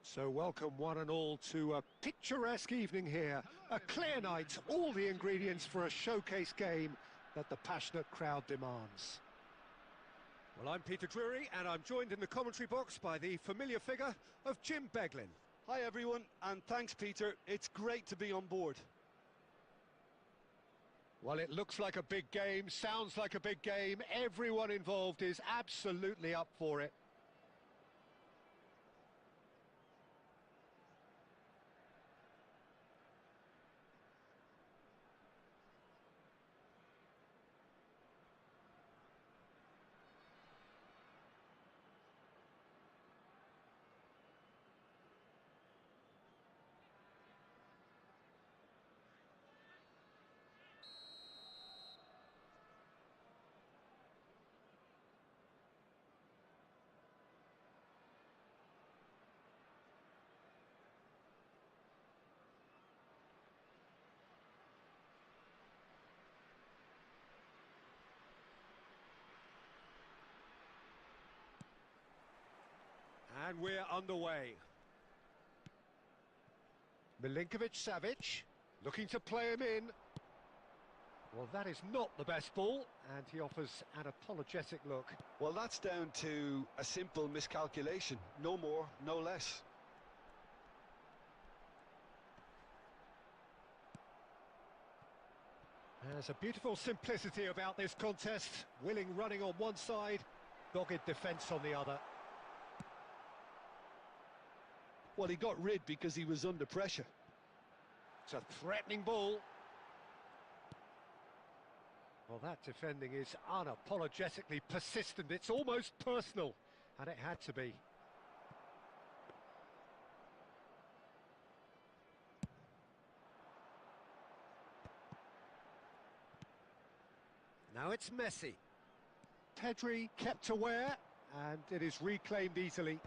So welcome one and all to a picturesque evening here. A clear night, all the ingredients for a showcase game that the passionate crowd demands. Well, I'm Peter Drury, and I'm joined in the commentary box by the familiar figure of Jim Beglin. Hi everyone, and thanks Peter. It's great to be on board. Well, it looks like a big game, sounds like a big game. Everyone involved is absolutely up for it. And we're underway. Milinkovic-Savic, looking to play him in. Well, that is not the best ball, and he offers an apologetic look. Well, that's down to a simple miscalculation. No more, no less. There's a beautiful simplicity about this contest. Willing running on one side, dogged defence on the other. Well, he got rid because he was under pressure. It's a threatening ball. Well, that defending is unapologetically persistent. It's almost personal, and it had to be. Now it's Messi. Pedri kept aware, and it is reclaimed easily.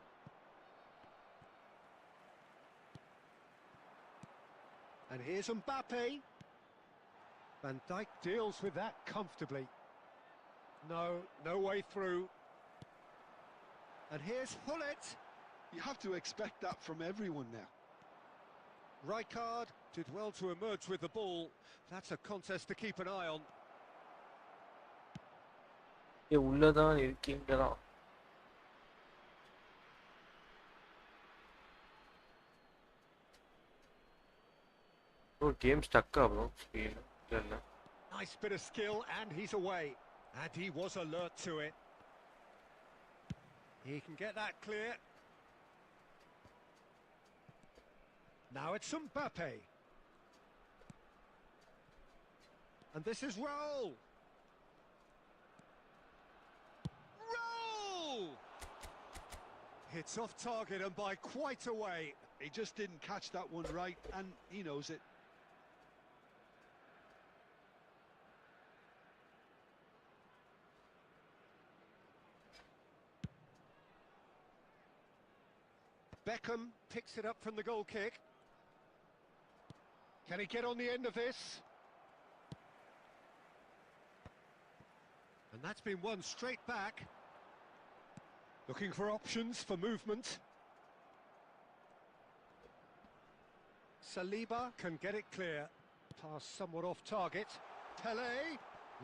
And here's Mbappe. Van Dijk deals with that comfortably. No way through. And here's Hullet. You have to expect that from everyone now. Rijkaard did well to emerge with the ball. That's a contest to keep an eye on. உள்ளதான் இருக்கீங்களா? Bro, game stuck bro. Screen. Nice bit of skill, and he's away. And he was alert to it. He can get that clear. Now it's Mbappe. And this is Raul. Raul! Hits off target and by quite a way. He just didn't catch that one right, and he knows it. Beckham picks it up from the goal kick. Can he get on the end of this? And that's been won straight back. Looking for options for movement. Saliba can get it clear. Pass somewhat off target. Pele,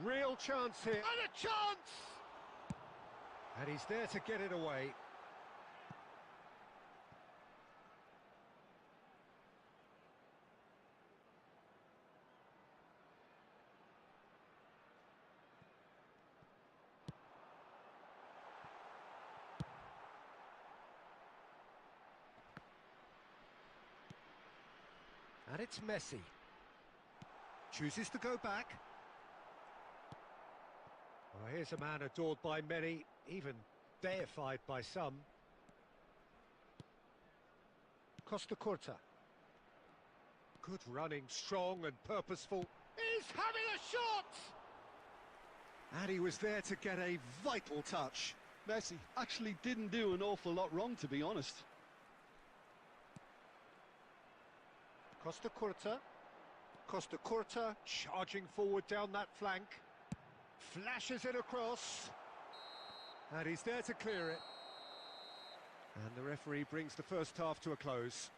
real chance here. And a chance! And he's there to get it away. And it's Messi. Chooses to go back. Well, here's a man adored by many, even deified by some. Costa Curta. Good running, strong and purposeful. He's having a shot! And he was there to get a vital touch. Messi actually didn't do an awful lot wrong, to be honest. Costa Curta. Costa Curta charging forward down that flank. Flashes it across. And he's there to clear it. And the referee brings the first half to a close.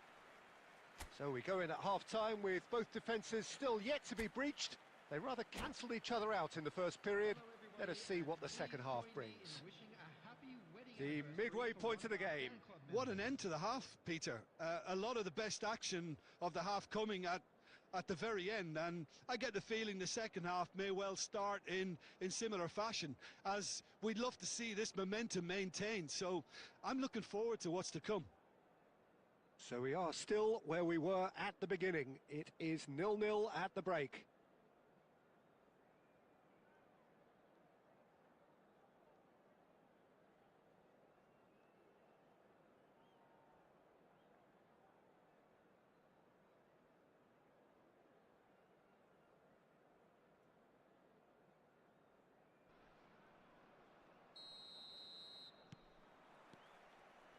So we go in at half-time with both defences still yet to be breached. They rather cancelled each other out in the first period. Let us see what the second half brings. The midway point of the game. What an end to the half, Peter. A lot of the best action of the half coming at the very end, and I get the feeling the second half may well start in similar fashion, as we'd love to see this momentum maintained. So I'm looking forward to what's to come. So we are still where we were at the beginning. It is 0-0 at the break.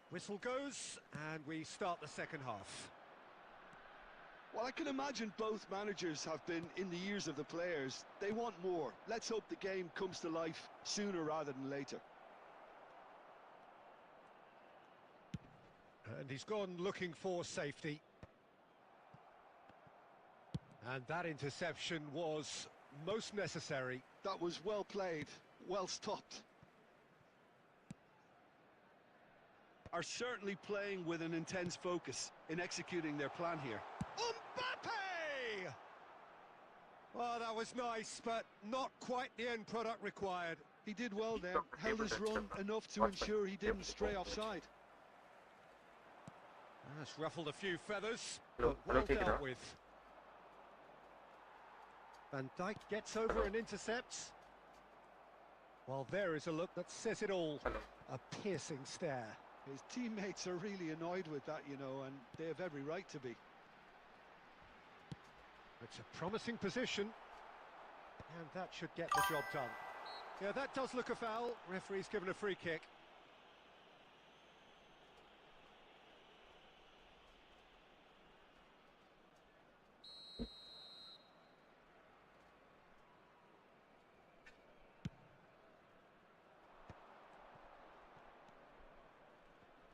Whistle goes, and we start the second half. Well, I can imagine both managers have been in the ears of the players. They want more. Let's hope the game comes to life sooner rather than later. And he's gone looking for safety. And that interception was most necessary. That was well played, well stopped. Are certainly playing with an intense focus in executing their plan here. Mbappe! Well, that was nice, but not quite the end product required. He did well there, held his run enough to ensure he didn't stray offside. That's ruffled a few feathers, but well dealt with. Van Dijk gets over and intercepts. Well, there is a look that says it all. A piercing stare. His teammates are really annoyed with that, you know, and they have every right to be. It's a promising position, and that should get the job done. Yeah, that does look a foul. Referee's given a free kick.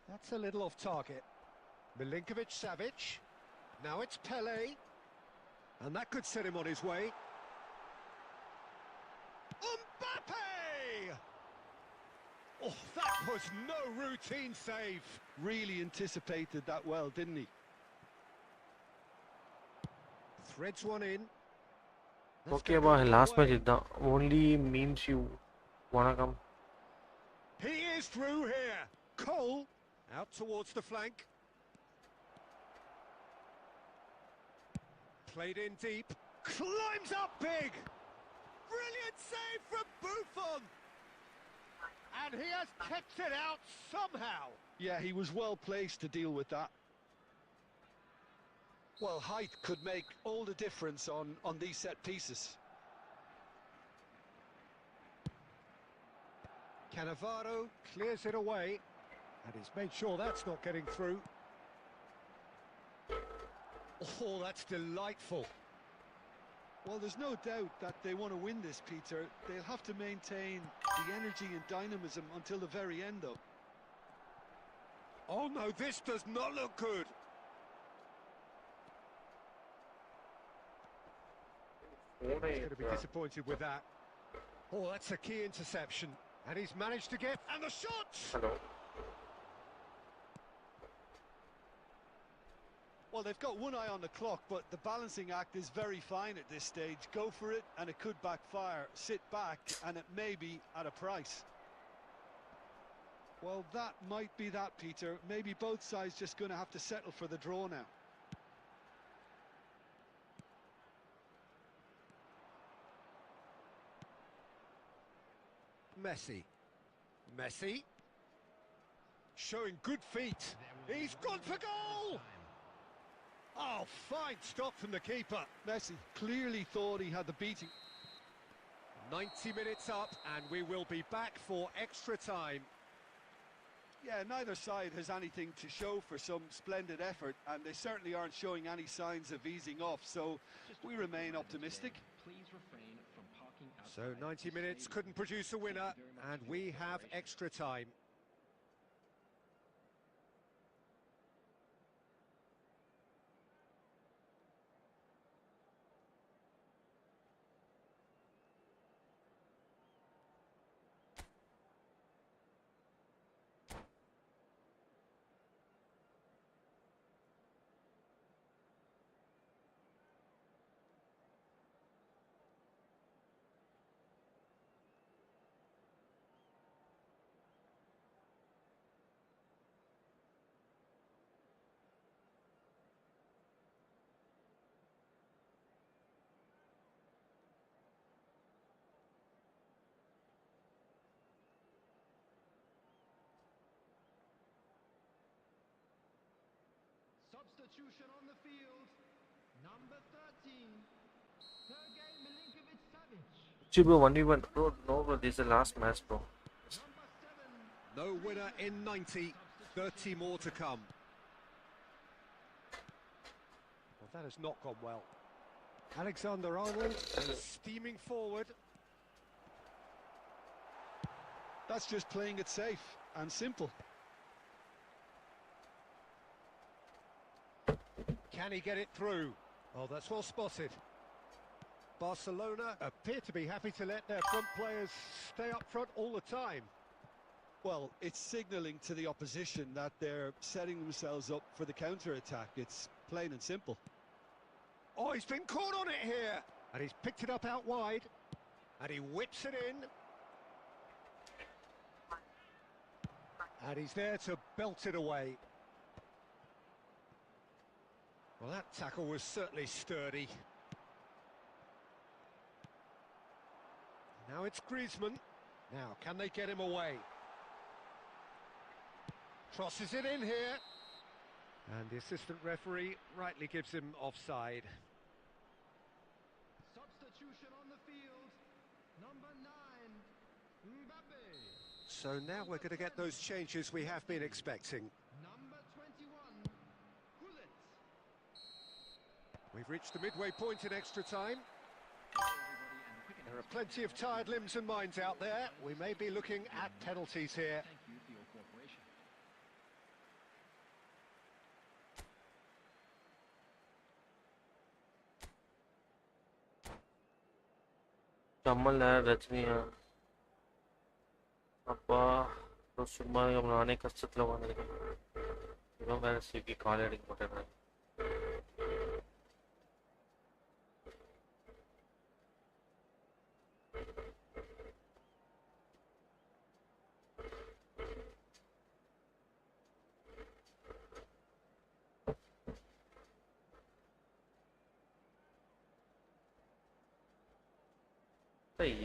That's a little off target. Milinkovic-Savic. Now it's Pele. And that could set him on his way. Mbappe! Oh, that was no routine save. Really anticipated that well, didn't he? Threads one in. Okay, boy, last match is the only memes you wanna come. He is through here. Cole out towards the flank. Played in deep. Climbs up big. Brilliant save from Buffon. And he has kept it out somehow. Yeah, he was well placed to deal with that. Well, height could make all the difference on these set pieces. Cannavaro clears it away. And he's made sure that's not getting through. Oh, that's delightful. Well, there's no doubt that they want to win this, Peter. They'll have to maintain the energy and dynamism until the very end, though. Oh no, this does not look good. He's going to be disappointed with that. Oh, that's a key interception. And he's managed to get... And the shot! Hello. Well, they've got one eye on the clock, but the balancing act is very fine at this stage. Go for it, and it could backfire. Sit back, and it may be at a price. Well, that might be that, Peter. Maybe both sides just going to have to settle for the draw now. Messi. Showing good feet. He's gone for goal! Oh, fine stop from the keeper. Messi clearly thought he had the beating. 90 minutes up, and we will be back for extra time. Yeah, neither side has anything to show for some splendid effort, and they certainly aren't showing any signs of easing off, so we remain optimistic. Please refrain from parking So outside 90 the minutes stadium. couldn't produce a winner, Thank you very much and for we your have cooperation. extra time. Substitution on the field. Number 13. Sergei Milinkovic-Savic. Gee, bro, 1v1. Bro, no, bro, this is the last match, bro. Number 7. No winner in 90, 30 more to come. Well, that has not gone well. Alexander-Arnold steaming forward. That's just playing it safe and simple. Can he get it through? Oh, that's well spotted. Barcelona appear to be happy to let their front players stay up front all the time. Well, it's signalling to the opposition that they're setting themselves up for the counter-attack. It's plain and simple. Oh, he's been caught on it here. And he's picked it up out wide. And he whips it in. And he's there to belt it away. Well, that tackle was certainly sturdy. Now it's Griezmann. Now, can they get him away? Crosses it in here. And the assistant referee rightly gives him offside. Substitution on the field. Number 9. Mbappe. So now we're going to get those changes we have been expecting. Number 21. Gullit. We've reached the midway point in extra time. There are plenty of tired limbs and minds out there. We may be looking at penalties here. Thank you for your cooperation. கம்மல்ல ரஜினியா அப்பா சும்மா நானே கஷ்டத்தில் உட்காந்துருக்கேன் இவன் வேற Swiggy கால் அடிக்க மாட்டேன்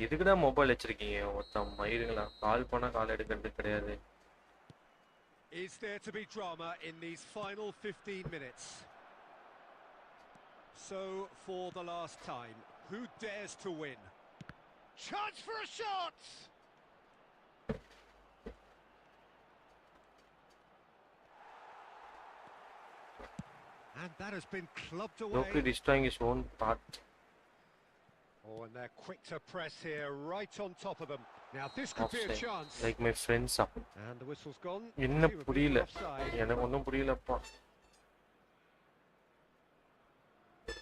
எதுக்குடா மொபைல் வச்சிருக்கீங்க ஒருத்தன் மயிருங்களா கால் பண்ணா கால் எடுக்கிறது கிடையாது. Is there to be drama in these final 15 minutes? So for the last time, who dares to win? Chance for a shot! And that has been clubbed Loki away. destroying his own path. Oh, and they're quick to press here, right on top of them. Now this could be a Offside. chance. Like my friends up. And the whistle's gone. என்ன Presumably புரியல for offside. எனக்கு ஒன்றும் புரியலப்பா.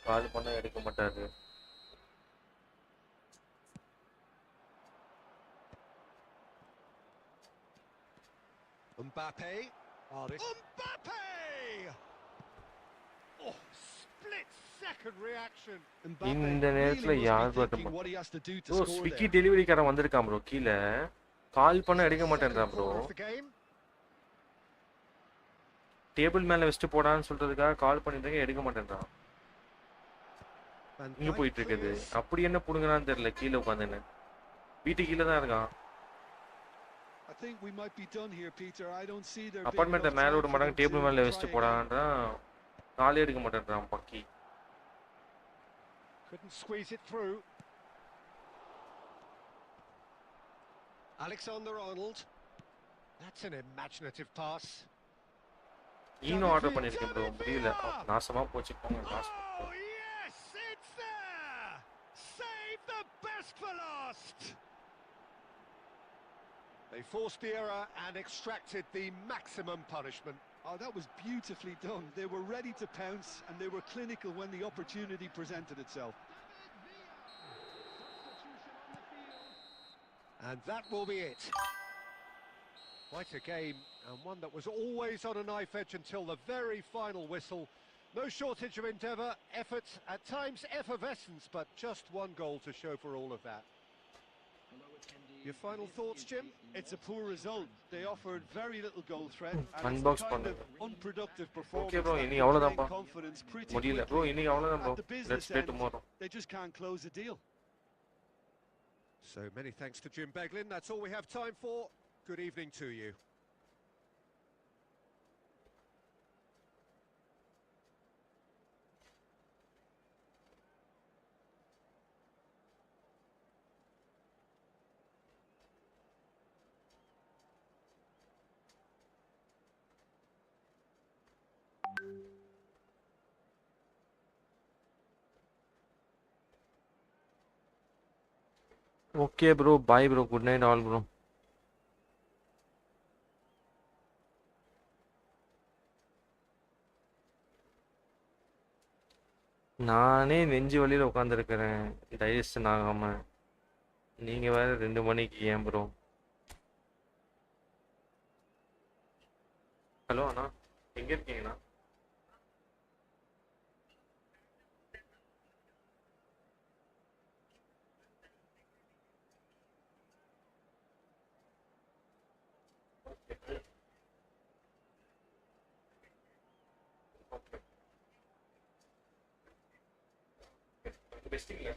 கால் பண்ண எடுக்க மாட்டாரு. Mbappe. Mbappe! Oh, split-second reaction. இந்த நேரத்துல really யார் must be பட்ட thinking what he has to do to bro score Swiggy there. டெலிவரிக்காரன் வந்திருக்கான் ப்ரோ கீழே கால் பண்ண எடுக்க மாட்டேன்றான் bro. Second quarter of the game. Table மேல வச்சுட்டு போடான்னு சொல்றதுக்காக கால் பண்ணிட்டு எடுக்க மாட்டேன்றான். Van இங்க Dijk போயிட்டு இருக்குது. clears. அப்படி என்ன புடுங்கறான்னு தெரியல கீழே உட்காந்துன்னு. வீட்டு கீழே தான் இருக்கான். I think we might be done here, Peter. I don't see there being அப்பார்ட்மெண்ட்ல enough மேல time விட for மாட்டாங்க them டேபிள் மேல to வச்சுட்டு try again. போடான்றான். காலே எடுக்க மாட்டேன்றான் பக்கி. Couldn't squeeze it through. Alexander-Arnold. That's an imaginative pass. Eno order பண்ணிருக்கேன் bro முடியல. நாசமா போச்சு போங்க நாசமா. Oh yes, it's there. Save the best for last. They forced the error and extracted the maximum punishment. Oh, that was beautifully done. They were ready to pounce and they were clinical when the opportunity presented itself. And that will be it. Quite a game, and one that was always on a knife edge until the very final whistle. No shortage of endeavour, effort, at times effervescence, but just one goal to show for all of that. Your final thoughts, Jim? It's a poor result. They offered very little goal threat and it's the Unbox kind பண்ணு. of unproductive performance Okay bro, that இனி will அவ்வளவுதான்ப்பா. drain confidence pretty முடியல quickly. Bro இன்னைக்கு அவ்வளவுதான் bro. At the Let's business play end, tomorrow. they just can't close the deal. So many thanks to Jim Beglin. That's all we have time for. Good evening to you. Okay bro, bye bro, good night all bro. நானே நெஞ்சு வலியில உட்காந்துருக்கிறேன் digestion ஆகாம. நீங்க வேற 2 மணிக்கு ஏன் bro? Hello அண்ணா எங்க இருக்கீங்கண்ணா? பெஸ்டிங்ல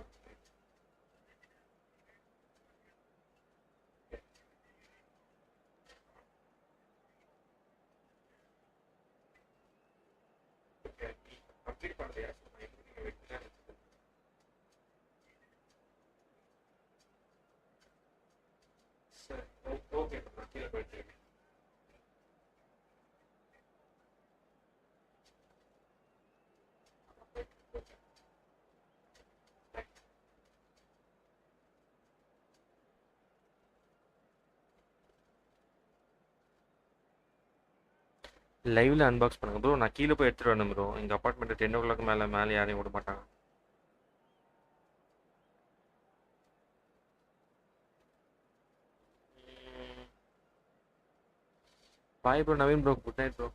complete பண்ணலையா? சரி ஓகே நான் கீழே போயிட்டு லைவ்ல அன்பாக்ஸ் பண்ணுங்க ப்ரோ. நான் கீழே போய் எடுத்துட்டு வரணும் ப்ரோ. எங்க அபார்ட்மெண்ட் 10 o'clock மேலே யாரையும் விட மாட்டாங்க. Bye bro Naveen bro. Good night bro.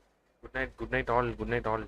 Good night all. Good night all.